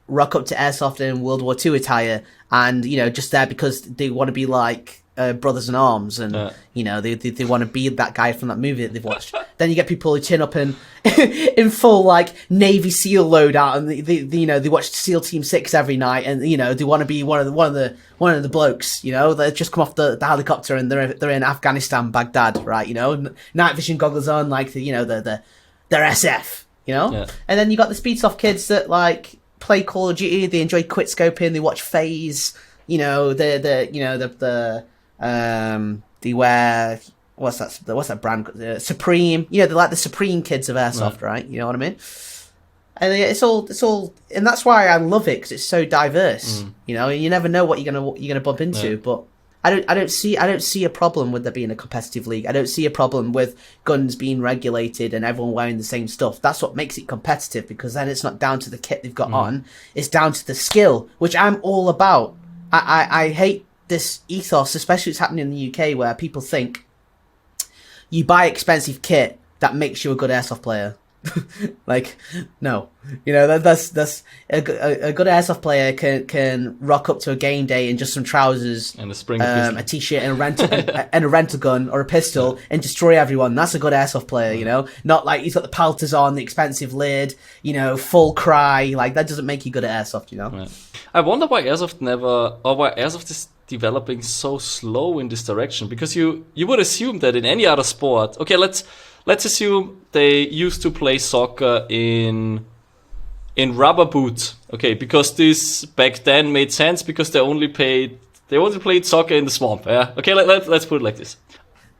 rock up to airsoft in World War II attire and just there because they want to be like brothers in arms and they want to be that guy from that movie that they've watched. Then you get people who turn up in full like Navy SEAL loadout and they watch SEAL Team 6 every night and they want to be one of the blokes that just come off the helicopter and they're in Afghanistan, Baghdad, right? Night vision goggles on, like they're SF, and then you got the Speedsoft kids that like play Call of Duty, they enjoy quit scoping, they watch FaZe, they wear what's that brand? Supreme. They're like the Supreme kids of airsoft, right? You know what I mean? And it's all, and that's why I love it because it's so diverse. You never know what you're gonna bump into. But I don't see a problem with there being a competitive league. I don't see a problem with guns being regulated and everyone wearing the same stuff. That's what makes it competitive, because then it's not down to the kit they've got on. It's down to the skill, which I'm all about. I hate this ethos, especially it's happening in the UK, where people think you buy expensive kit that makes you a good airsoft player. Like, no, you know, that's a good airsoft player can rock up to a game day in just some trousers and a t-shirt and a rental gun or a pistol and destroy everyone. That's a good airsoft player, you know, not like he's got the pelters on, the expensive lid, you know, full cry. Like, that doesn't make you good at airsoft, you know. Yeah. I wonder why Airsoft is developing so slow in this direction, because you would assume that in any other sport, okay, let's assume they used to play soccer in rubber boots, okay, because this back then made sense, because they only played soccer in the swamp, yeah. Okay, let's put it like this.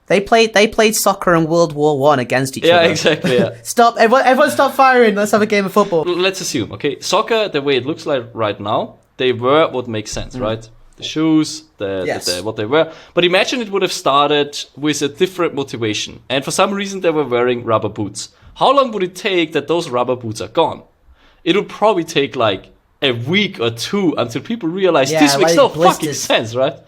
They played soccer in World War One against each other. Yeah, exactly. Yeah. Stop! Everyone, stop firing. Let's have a game of football. Let's assume, okay, soccer, the way it looks like right now, they were what makes sense, right? The shoes, what they were. But imagine it would have started with a different motivation, and for some reason they were wearing rubber boots. How long would it take that those rubber boots are gone? It would probably take like a week or two until people realize this makes no fucking sense, right?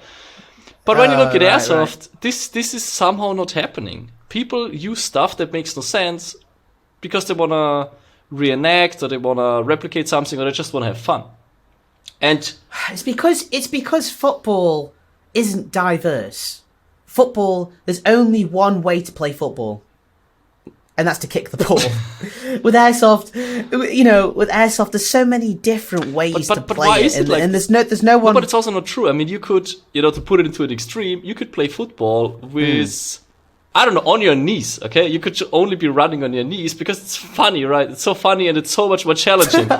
But when you look at Airsoft, this is somehow not happening. People use stuff that makes no sense because they want to reenact, or they want to replicate something, or they just want to have fun. And it's because football isn't diverse. Football, there's only one way to play football, and that's to kick the ball. With Airsoft, there's so many different ways to play it, and there's no one. But it's also not true. I mean, you could, to put it into an extreme, you could play football with, I don't know, on your knees. Okay, you could only be running on your knees because it's funny, right? It's so funny and it's so much more challenging.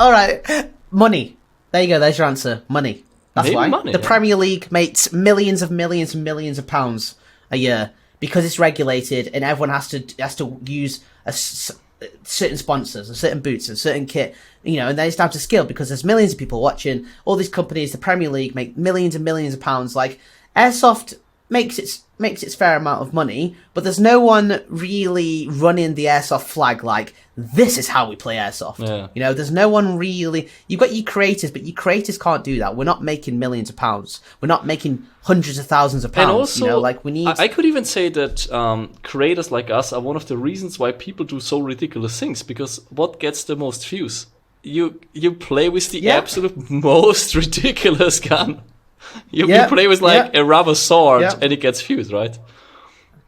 All right, money. There you go. There's your answer. Money. That's Maybe why money, the Premier League makes millions of pounds a year, because it's regulated and everyone has to use certain sponsors and certain boots and certain kit, and then it's down to skill, because there's millions of people watching. All these companies, the Premier League, make millions and millions of pounds. Like, Airsoft makes its fair amount of money, but there's no one really running the Airsoft flag like, this is how we play Airsoft. Yeah. There's no one really. You've got your creators, but your creators can't do that. We're not making millions of pounds. We're not making hundreds of thousands of pounds. And also, we need. I could even say that creators like us are one of the reasons why people do so ridiculous things, because what gets the most views? You play with the absolute most ridiculous gun. You play with a rubber sword and it gets views, right?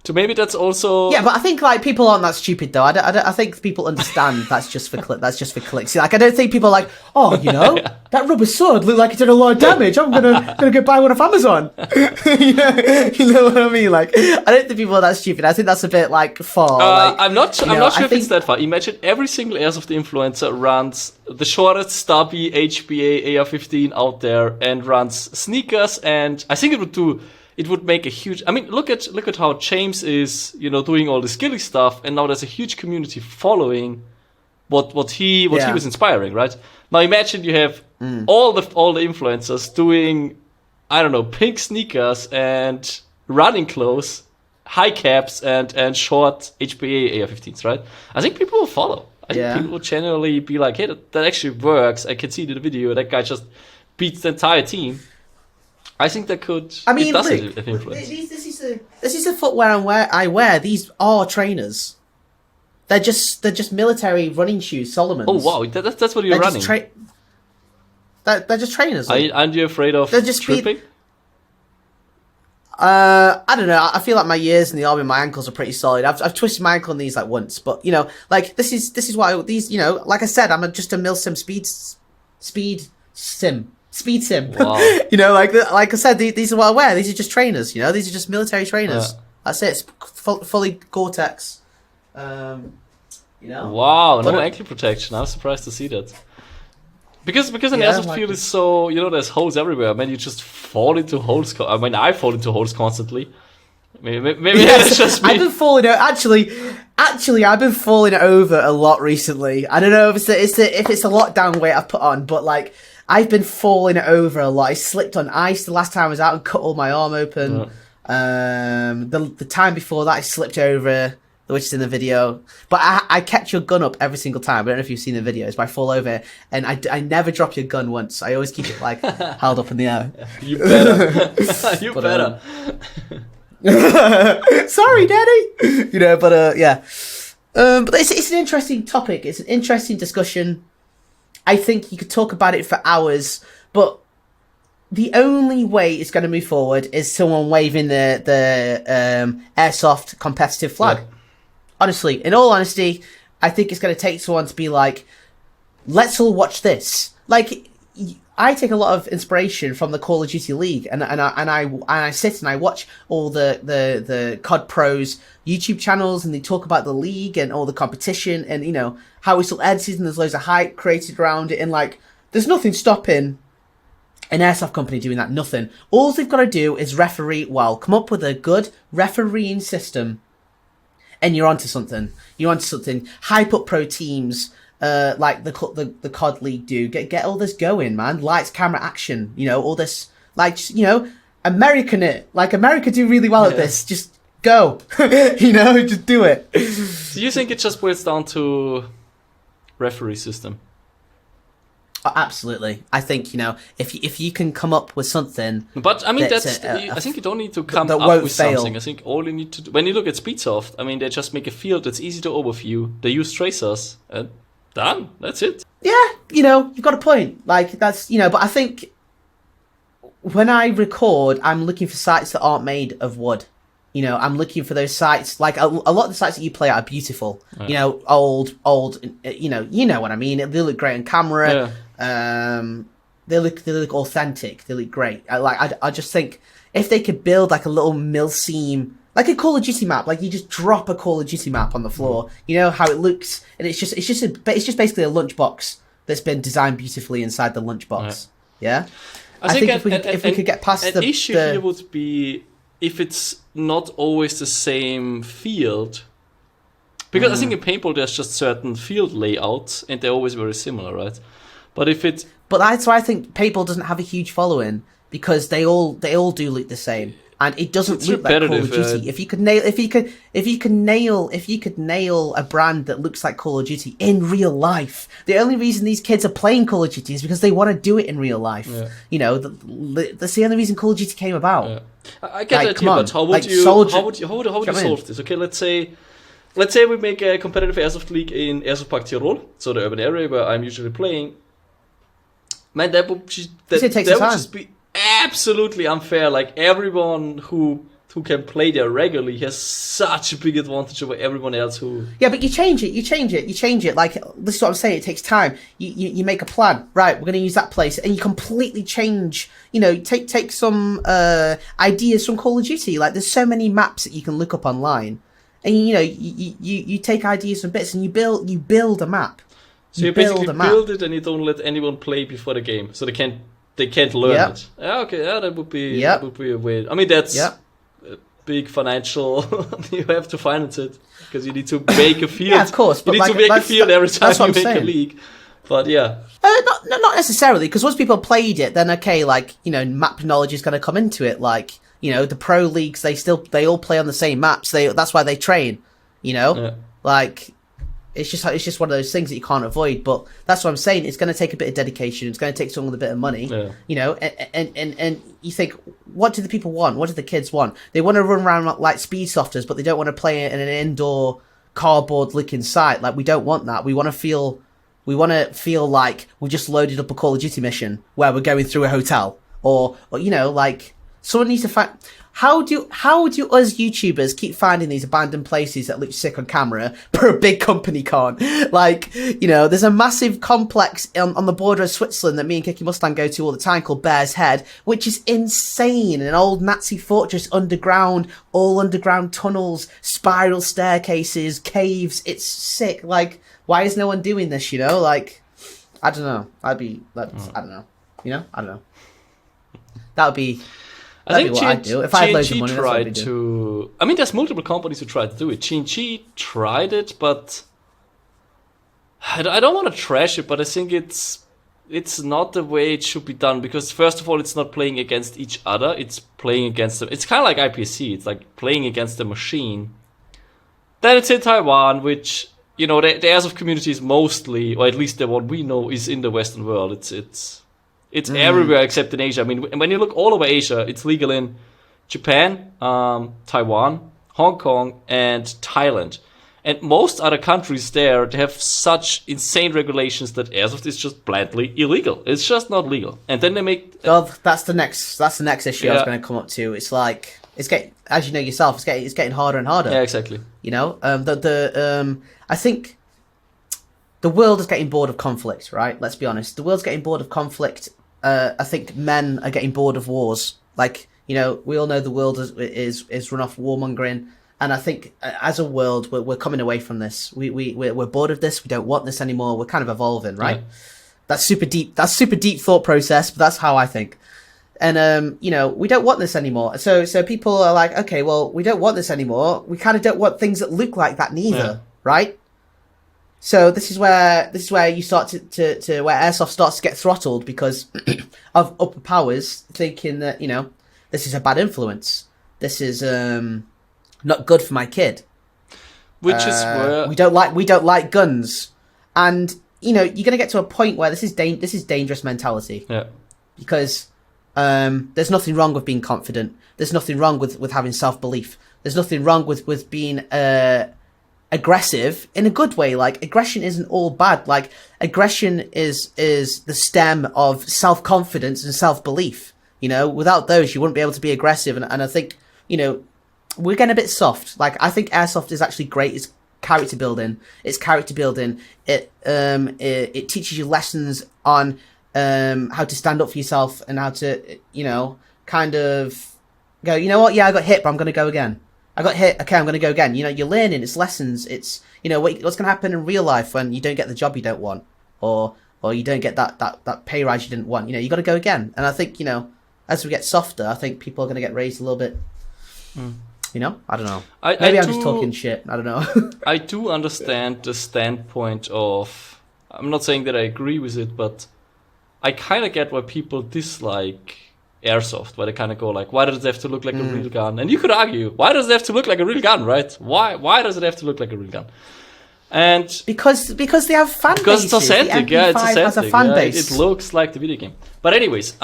So maybe that's also... Yeah, but I think people aren't that stupid though. I think people understand that's just for clicks. Like, I don't think people are like, that rubber sword looked like it did a lot of damage. I'm gonna go buy one off Amazon. you know what I mean? Like, I don't think people are that stupid. I think that's a bit far. I'm not sure if it's that far. Imagine every single Airsoft influencer runs the shortest stubby HBA AR-15 out there and runs sneakers, and I think it would make a huge... I mean, look at how James is, doing all the skilly stuff, and now there's a huge community following what he was inspiring, right? Now imagine you have all the influencers doing, I don't know, pink sneakers and running clothes, high caps and short HBA AR-15s, right? I think people will follow. I think people will generally be like, hey, that actually works. I can see the video. That guy just beats the entire team. I think that could. I mean, look, this is the footwear I wear. These are trainers. They're just military running shoes, Solomon's. Oh wow, that's what you're running. They're just trainers. Aren't you afraid of tripping? I don't know. I feel like my years in the army, my ankles are pretty solid. I've twisted my ankle in these once, but this is why these. Like I said, I'm just a milsim speed sim. Wow. Like I said, these are what I wear. These are just trainers. These are just military trainers. Yeah. That's it. It's fully Gore-Tex. Wow, no ankle protection. I'm surprised to see that. Because an airsoft field is so, there's holes everywhere. I mean, you just fall into holes. I fall into holes constantly. Maybe it's just me. I've been falling out. Actually, I've been falling over a lot recently. I don't know if it's a lockdown weight I've put on, but I've been falling over a lot. I slipped on ice the last time I was out and cut all my arm open. The time before that, I slipped over, which is in the video. But I kept your gun up every single time. I don't know if you've seen the videos, but I fall over and I never drop your gun once. I always keep it like held up in the air. You better. You better. Sorry, Daddy. You know, but yeah. But it's an interesting topic. It's an interesting discussion. I think you could talk about it for hours, but the only way it's going to move forward is someone waving the Airsoft Competitive flag. Yeah. Honestly, in all honesty, I think it's going to take someone to be like, let's all watch this. Like, I take a lot of inspiration from the Call of Duty League, and I sit and I watch all the COD pros YouTube channels, and they talk about the league and all the competition, and you know how it's all edited, and there's loads of hype created around it, and like there's nothing stopping an airsoft company doing that. Nothing. All they've got to do is referee well, come up with a good refereeing system, and you're onto something. You're onto something. Hype up pro teams. Like the COD League do. Get all this going, man. Lights, camera, action. You know, all this, like, you know, American it. Like, America do really well at this. Just go. You know, just do it. Do you think it just boils down to referee system? Oh, absolutely. I think, you know, if you can come up with something... But, I mean, I think you don't need to come up with something. I think all you need to do... When you look at Speedsoft, I mean, they just make a field that's easy to overview. They use tracers and... done. That's it. Yeah, you know, you've got a point. Like, that's, you know, but I think when I record, I'm looking for sites that aren't made of wood. You know, I'm looking for those sites. Like, a lot of the sites that you play are beautiful. Yeah. You know, old, you know what I mean? They look great on camera. Yeah. They look authentic. They look great. I just think if they could build like a little mill seam, like a Call of Duty map, like you just drop a Call of Duty map on the floor. You know how it looks, and it's just basically a lunchbox that's been designed beautifully inside the lunchbox. Yeah. I think if we could get past the issue here would be if it's not always the same field, because I think in paintball there's just certain field layouts and they're always very similar, right? But that's why I think paintball doesn't have a huge following, because they all do look the same. And it doesn't look like Call of Duty. If you could nail a brand that looks like Call of Duty in real life, the only reason these kids are playing Call of Duty is because they want to do it in real life. Yeah. You know, that's the only reason Call of Duty came about. Yeah. I get that, but how would you solve this? Okay, let's say we make a competitive airsoft league in Airsoft Park Tirol, so the urban area where I'm usually playing. Man, that would just be absolutely unfair. Like, everyone who can play there regularly has such a big advantage over everyone else who... Yeah, but you change it. Like, this is what I'm saying, it takes time. You make a plan. Right, we're going to use that place. And you completely change, you know, take some ideas from Call of Duty. Like, there's so many maps that you can look up online. And, you know, you take ideas from bits and you build a map. So you basically build it and you don't let anyone play before the game. So they can't learn it. Yeah, okay, yeah, that would be a way. I mean, that's a big financial. You have to finance it because you need to make a field. Yeah, of course. But you need to make a field every time you make a league. But yeah, not necessarily, because once people have played it, then okay, like, you know, map knowledge is going to come into it. Like, you know, the pro leagues, they all play on the same maps. That's why they train. You know, like. It's just one of those things that you can't avoid. But that's what I'm saying. It's going to take a bit of dedication. It's going to take someone with a bit of money. Yeah. You know, and you think, what do the people want? What do the kids want? They want to run around like Speedsofters, but they don't want to play in an indoor cardboard-looking site. Like, we don't want that. We want to feel like we just loaded up a Call of Duty mission where we're going through a hotel, or you know, like, someone needs to find. How do us YouTubers keep finding these abandoned places that look sick on camera, but a big company can't? Like, you know, there's a massive complex on the border of Switzerland that me and Kiki Mustang go to all the time called Bear's Head, which is insane. An old Nazi fortress underground, all underground tunnels, spiral staircases, caves. It's sick. Like, why is no one doing this, you know? Like, I don't know. I don't know. You know? I don't know. That would be... I think G&G tried to... I mean, there's multiple companies who tried to do it. G&G tried it, but... I don't want to trash it, but I think it's it's not the way it should be done, because first of all, it's not playing against each other, it's playing against them. It's kind of like IPC, it's like playing against the machine. Then it's in Taiwan, which, you know, the Airsoft community is mostly, or at least the one we know, is in the Western world. It's everywhere except in Asia. I mean, when you look all over Asia, it's legal in Japan, Taiwan, Hong Kong, and Thailand. And most other countries there, they have such insane regulations that Airsoft is just blatantly illegal. It's just not legal. And then they make... Well, that's the next issue I was going to come up to. It's like, it's getting, as you know yourself, it's getting harder and harder. Yeah, exactly. You know, I think the world is getting bored of conflict, right? Let's be honest. The world's getting bored of conflict. I think men are getting bored of wars. Like, you know, we all know the world is run off warmongering. And I think as a world, we're coming away from this. We're bored of this. We don't want this anymore. We're kind of evolving, right? Yeah. That's super deep. That's super deep thought process, but that's how I think. And, you know, we don't want this anymore. So people are like, okay, well, we don't want this anymore. We kind of don't want things that look like that neither, right? So this is where you start to where Airsoft starts to get throttled because of upper powers thinking that, you know, this is a bad influence. This is not good for my kid. Which is where we don't like guns, and you know you're gonna get to a point where this is dangerous mentality. Yeah. Because there's nothing wrong with being confident. There's nothing wrong with having self-belief. There's nothing wrong with being aggressive in a good way. Like, aggression isn't all bad. Like, aggression is the stem of self-confidence and self-belief. You know, without those, you wouldn't be able to be aggressive. And I think, you know, we're getting a bit soft. Like, I think Airsoft is actually great. It's character building. It teaches you lessons on how to stand up for yourself and how to, you know, kind of go, you know what? Yeah, I got hit, but I'm going to go again. I got hit. Okay, I'm going to go again. You know, you're learning. It's lessons. It's, you know, what's going to happen in real life when you don't get the job you don't want, or you don't get that pay rise you didn't want. You know, you got to go again. And I think, you know, as we get softer, I think people are going to get raised a little bit. You know, I don't know. Maybe I'm just talking shit. I don't know. I do understand the standpoint of. I'm not saying that I agree with it, but I kind of get why people dislike Airsoft, where they kind of go like, why does it have to look like a real gun? And you could argue, why does it have to look like a real gun, right? Why does it have to look like a real gun? And because they have fan bases. Because it's authentic, yeah, it's authentic. Has a fan base. It looks like the video game. But anyways,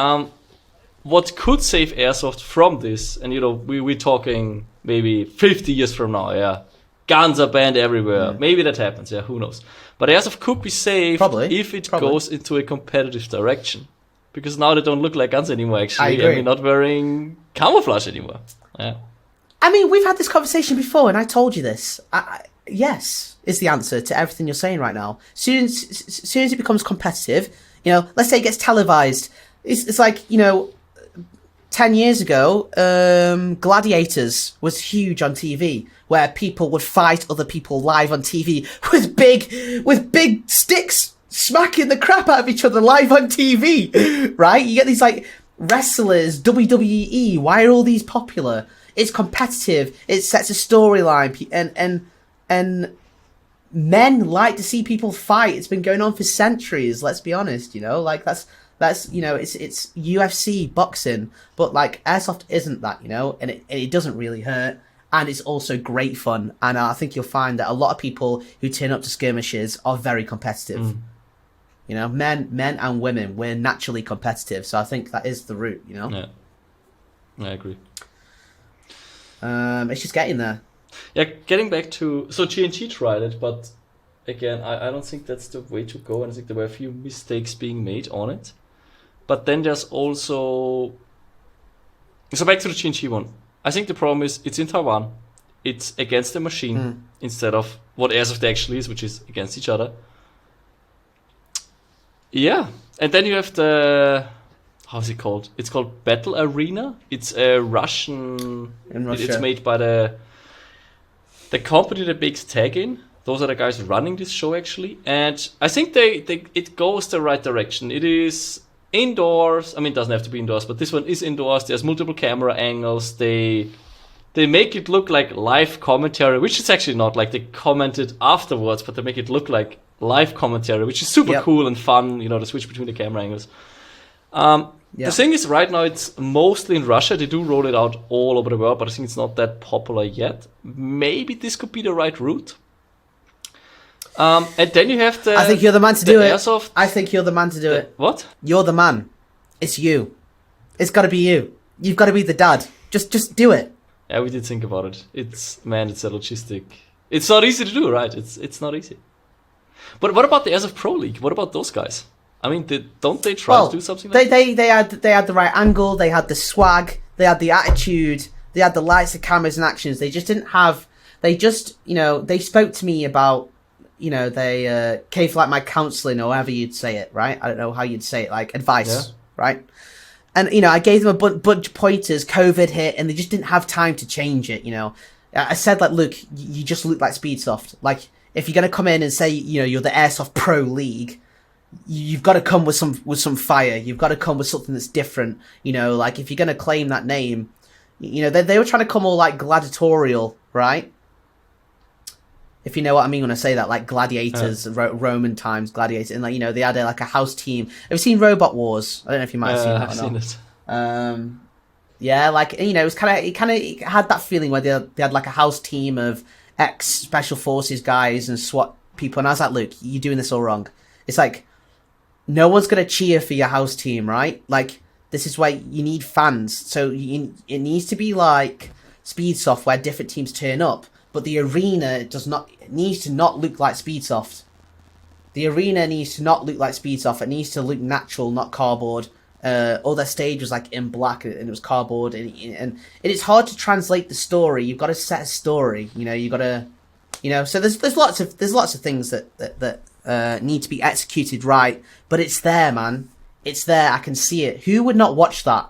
what could save Airsoft from this, and you know, we're talking maybe 50 years from now, yeah. Guns are banned everywhere. Maybe that happens, yeah, who knows. But Airsoft could be saved if it goes into a competitive direction. Because now they don't look like guns anymore, actually. I agree. And we're not wearing camouflage anymore. Yeah. I mean, we've had this conversation before, and I told you this. Yes, is the answer to everything you're saying right now. Soon as it becomes competitive, you know, let's say it gets televised. It's like, you know, 10 years ago, Gladiators was huge on TV, where people would fight other people live on TV with big sticks, smacking the crap out of each other live on TV, right? You get these like wrestlers, WWE. Why are all these popular? It's competitive. It sets a storyline, and men like to see people fight. It's been going on for centuries. Let's be honest, you know, like that's you know, it's UFC boxing, but like Airsoft isn't that, you know, and it doesn't really hurt. And it's also great fun. And I think you'll find that a lot of people who turn up to skirmishes are very competitive. You know, men and women, we're naturally competitive. So I think that is the route, you know? Yeah, I agree. It's just getting there. Yeah, getting back to... So G&G tried it, but again, I don't think that's the way to go. And I think there were a few mistakes being made on it. But then there's also... So back to the G&G one. I think the problem is it's in Taiwan. It's against the machine instead of what Airsoft actually is, which is against each other. Yeah. And then you have the... How's it called? It's called Battle Arena. It's a Russian... In Russia. It's made by the company that makes Tag In. Those are the guys running this show, actually. And I think it goes the right direction. It is indoors. I mean, it doesn't have to be indoors, but this one is indoors. There's multiple camera angles. They make it look like live commentary, which is actually not. Like, they commented afterwards, but they make it look like live commentary, which is super cool and fun. The switch between the camera angles. The thing is, right now it's mostly in Russia. They do roll it out all over the world, but I think it's not that popular yet. Maybe this could be the right route. And then you have the. I think you're the man to do it. Airsoft, I think you're the man to do it. What? You're the man. It's you. It's got to be you. You've got to be the dad. Just do it. Yeah, we did think about it. It's a logistic. It's not easy to do, right? It's not easy. But what about the Airsoft Pro League? What about those guys? I mean, don't they try to do something like that? They had the right angle, they had the swag, they had the attitude, they had the lights, the cameras and actions. They just didn't have, they spoke to me about, they came for like my counselling or however you'd say it, right? I don't know how you'd say it, like advice, right? And, I gave them a bunch of pointers, COVID hit, and they just didn't have time to change it, I said, like, look, you just look like Speedsoft. Like, if you're going to come in and say, you're the Airsoft Pro League, you've got to come with some fire. You've got to come with something that's different. Like if you're going to claim that name, they were trying to come all like gladiatorial, right? If you know what I mean when I say that, like gladiators, Roman times gladiators, and like they had like a house team. Have you seen Robot Wars? I don't know if you might have seen that. I've seen it. Yeah, like it was it had that feeling where they had like a house team of ex special forces guys and SWAT people, and I was like, look, you're doing this all wrong. It's like, no one's going to cheer for your house team, right? Like, this is why you need fans. So it needs to be like Speedsoft where different teams turn up. But the arena needs to not look like Speedsoft. The arena needs to not look like Speedsoft. It needs to look natural, not cardboard. All their stage was like in black and it was cardboard. And it's hard to translate the story. You've got to set a story. You got to, so there's lots of things that need to be executed right, but it's there, man. It's there. I can see it. Who would not watch that?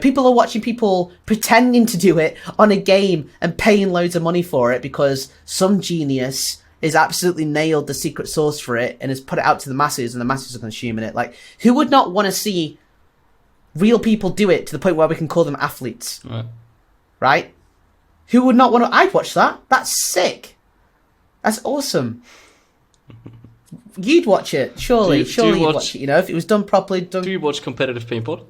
People are watching people pretending to do it on a game and paying loads of money for it because some genius has absolutely nailed the secret sauce for it and has put it out to the masses and the masses are consuming it. Like, who would not want to see real people do it to the point where we can call them athletes? Right? Who would not want to? I'd watch that. That's sick. That's awesome. You'd watch it, surely. Surely you'd watch it, if it was done properly. Do you watch competitive paintball?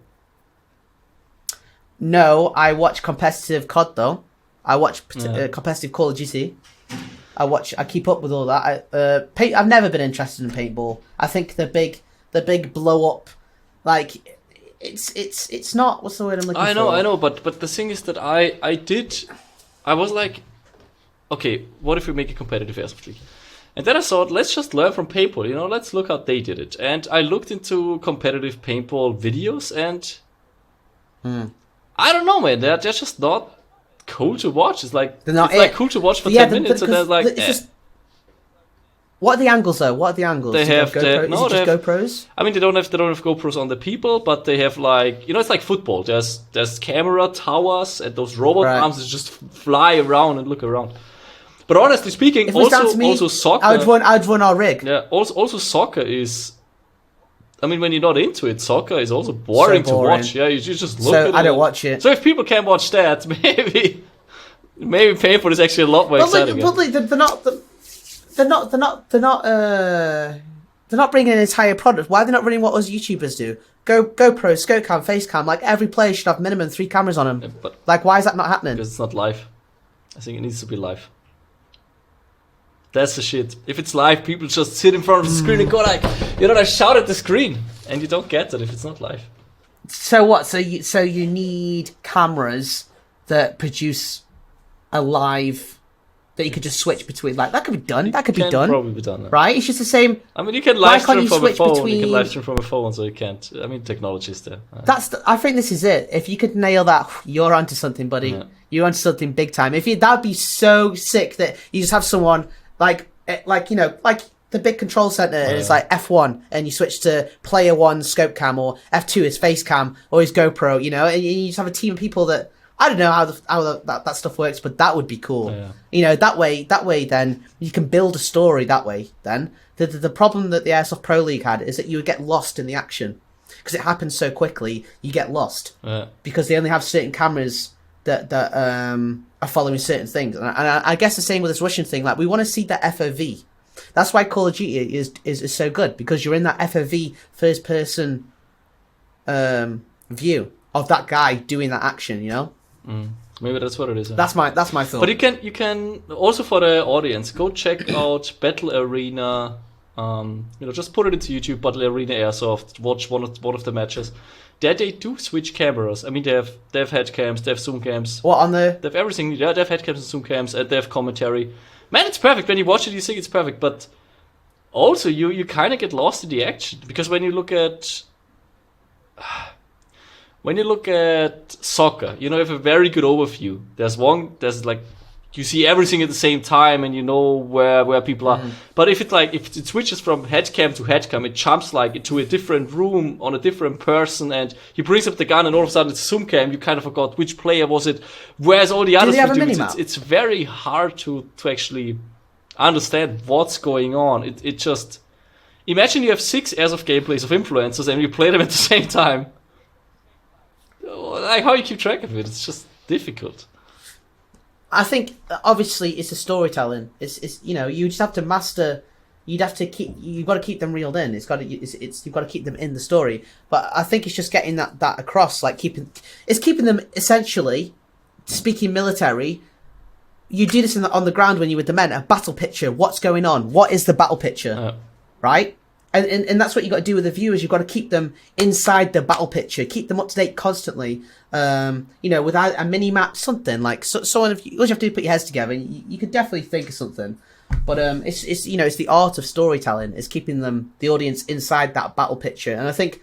No, I watch competitive COD though. I watch competitive Call of Duty. I keep up with all that. I've never been interested in paintball. I think the big blow up, like it's not. What's the word I'm looking for? I know, but the thing is that I was like, okay, what if we make a competitive Airsoft League? And then I thought, let's just learn from paintball, let's look how they did it. And I looked into competitive paintball videos and I don't know, man, they're just not cool to watch. It's like, like cool to watch for 10 minutes and then like, What are the angles though? What are the angles? They have GoPros? I mean, they don't have GoPros on the people, but they have like, it's like football. There's camera towers and those robot arms that just fly around and look around. But honestly speaking, also soccer. I'd run our rig. Yeah. Also soccer is. I mean, when you're not into it, soccer is also boring to watch. Yeah, you just look at it. So I don't watch it. So if people can watch that, maybe paintball is actually a lot more exciting. They're not bringing an entire product. Why are they not running what us YouTubers do? GoPro, scope cam, face cam. Like every player should have minimum 3 cameras on them. Yeah, but like, why is that not happening? Because it's not live. I think it needs to be live. That's the shit. If it's live, people just sit in front of the screen and go like, they shout at the screen, and you don't get that if it's not live. So what? So you need cameras that produce a live that you could just switch between. Like that could be done. That could be done. Probably be done. Right? It's just the same. I mean, you can live stream from a phone. You can live stream from a phone, so you can't. I mean, technology is there. I think this is it. If you could nail that, you're onto something, buddy. Yeah. You're onto something big time. That'd be so sick that you just have someone like the big control center, and it's like F1, and you switch to player 1 scope cam, or F2 is face cam, or is GoPro, and you just have a team of people that, I don't know how that stuff works, but that would be cool. Yeah. That way then you can build a story that way then. The problem that the Airsoft Pro League had is that you would get lost in the action. Because it happens so quickly, you get lost. Yeah. Because they only have certain cameras that are following certain things. And I guess the same with this Russian thing. Like, we want to see that FOV. That's why Call of Duty is so good, because you're in that FOV first person view of that guy doing that action. You know. Maybe that's what it is. Yeah. That's my thought. But you can also, for the audience, go check out Battle Arena. Just put it into YouTube, Battle Arena Airsoft. Watch one of the matches. There they do switch cameras. I mean, they have head cams, they have zoom cams. What on the? They have everything. Yeah, they have head cams and zoom cams, and they have commentary. Man, it's perfect. When you watch it, you think it's perfect. But also, you kind of get lost in the action, because when you look at soccer, you have a very good overview. There's like, you see everything at the same time, and you know where people are. But if it switches from head cam to head cam, it jumps like into a different room on a different person, and he brings up the gun, and all of a sudden it's zoom cam. You kind of forgot which player was it. Whereas all the others it's very hard to actually understand what's going on. It just, imagine you have 6 Airsoft gameplays of influencers and you play them at the same time. Like, how you keep track of it? It's just difficult. I think obviously it's a storytelling. It's you just have to master. You've got to keep them reeled in. You've got to keep them in the story. But I think it's just getting that across, like keeping them essentially speaking military. You do this on the ground when you're with the men. A battle picture. What's going on? What is the battle picture? Right? And that's what you got to do with the viewers. You've got to keep them inside the battle picture, keep them up to date constantly. Without a mini map, something like all you have to do is put your heads together. And you could definitely think of something, but it's the art of storytelling. It's keeping the audience inside that battle picture. And I think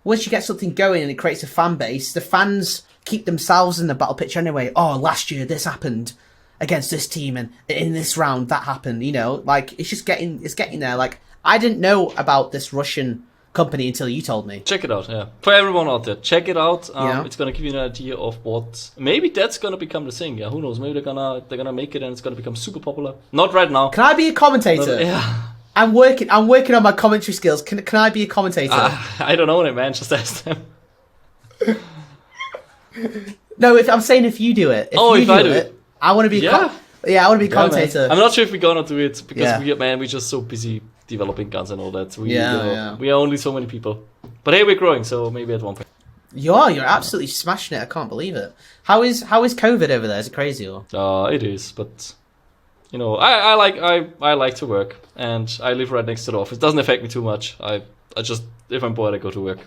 once you get something going and it creates a fan base, the fans keep themselves in the battle picture anyway. Oh, last year this happened against this team, and in this round that happened. Like it's getting there. Like, I didn't know about this Russian company until you told me. Check it out, yeah. For everyone out there, check it out. It's gonna give you an idea of what maybe that's gonna become the thing. Yeah, who knows? Maybe they're gonna make it and it's gonna become super popular. Not right now. Can I be a commentator? Yeah. I'm working on my commentary skills. Can I be a commentator? I don't know, man. Just ask them. No, if you do it. If I do it, I want to be. I want to be a commentator. I'm not sure if we're gonna do it because we're just so busy developing guns and all that. We are only so many people. But hey, we're growing, so maybe at one point. You're absolutely smashing it. I can't believe it. How is COVID over there? Is it crazy or? It is, but I like to work, and I live right next to the office. It doesn't affect me too much. I just, if I'm bored, I go to work,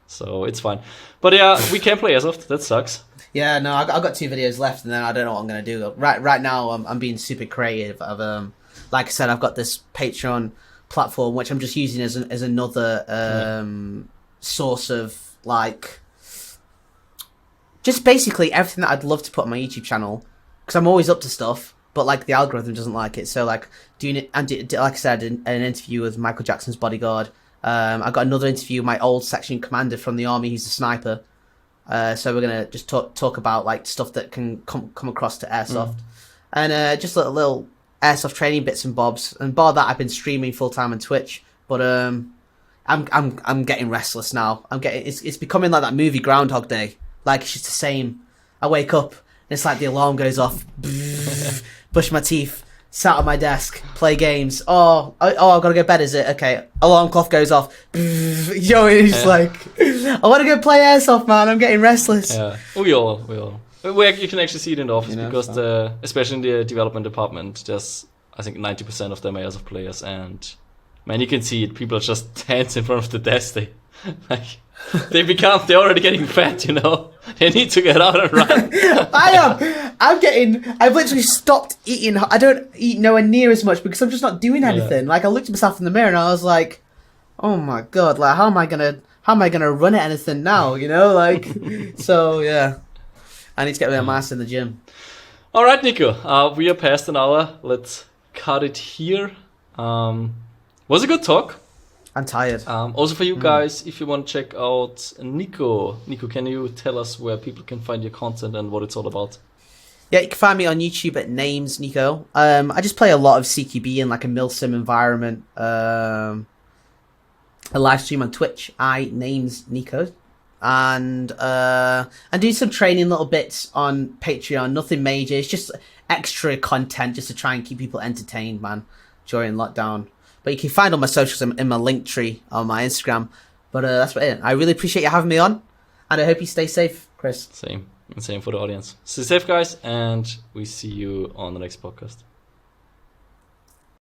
so it's fine. But yeah, we can't play Airsoft. That sucks. Yeah, no, I've got 2 videos left, and then I don't know what I'm gonna do. Right now, I'm being super creative. Like I said, I've got this Patreon platform which I'm just using as another source of, like, just basically everything that I'd love to put on my YouTube channel, because I'm always up to stuff, but like the algorithm doesn't like it. So like doing it, and like I said, an interview with Michael Jackson's bodyguard. I got another interview with my old section commander from the army. He's a sniper. So we're gonna just talk about like stuff that can come across to Airsoft, and just little Airsoft training bits and bobs. And bar that, I've been streaming full time on Twitch, but I'm getting restless now. It's becoming like that movie Groundhog Day. Like, it's just the same. I wake up and it's like the alarm goes off. Brush my teeth, sat at my desk, play games. I've got to go to bed. Is it okay? Alarm clock goes off. It's like, I want to go play Airsoft, man. I'm getting restless. Yeah, we all. You can actually see it in the office because especially in the development department, there's, I think, 90% of them are Airsoft players, and man, you can see it. People are just tense in front of the desk. They're already getting fat. They need to get out and run. I've literally stopped eating. I don't eat nowhere near as much because I'm just not doing anything. Like, I looked at myself in the mirror and I was like, oh my god, like, how am I gonna run at anything now? So yeah. I need to get a bit of mass in the gym. All right, Nico. We are past an hour. Let's cut it here. Was a good talk. I'm tired. Also for you guys, if you want to check out Nico, can you tell us where people can find your content and what it's all about? Yeah, you can find me on YouTube at Names Nicco. I just play a lot of CQB in like a milsim environment. A live stream on Twitch, Names Nicco. And do some training little bits on Patreon. Nothing major. It's just extra content just to try and keep people entertained, man. during lockdown. But you can find all my socials in my link tree on my Instagram. But that's about it. I really appreciate you having me on, and I hope you stay safe, Chris. Same. And same for the audience. Stay safe, guys, and we see you on the next podcast.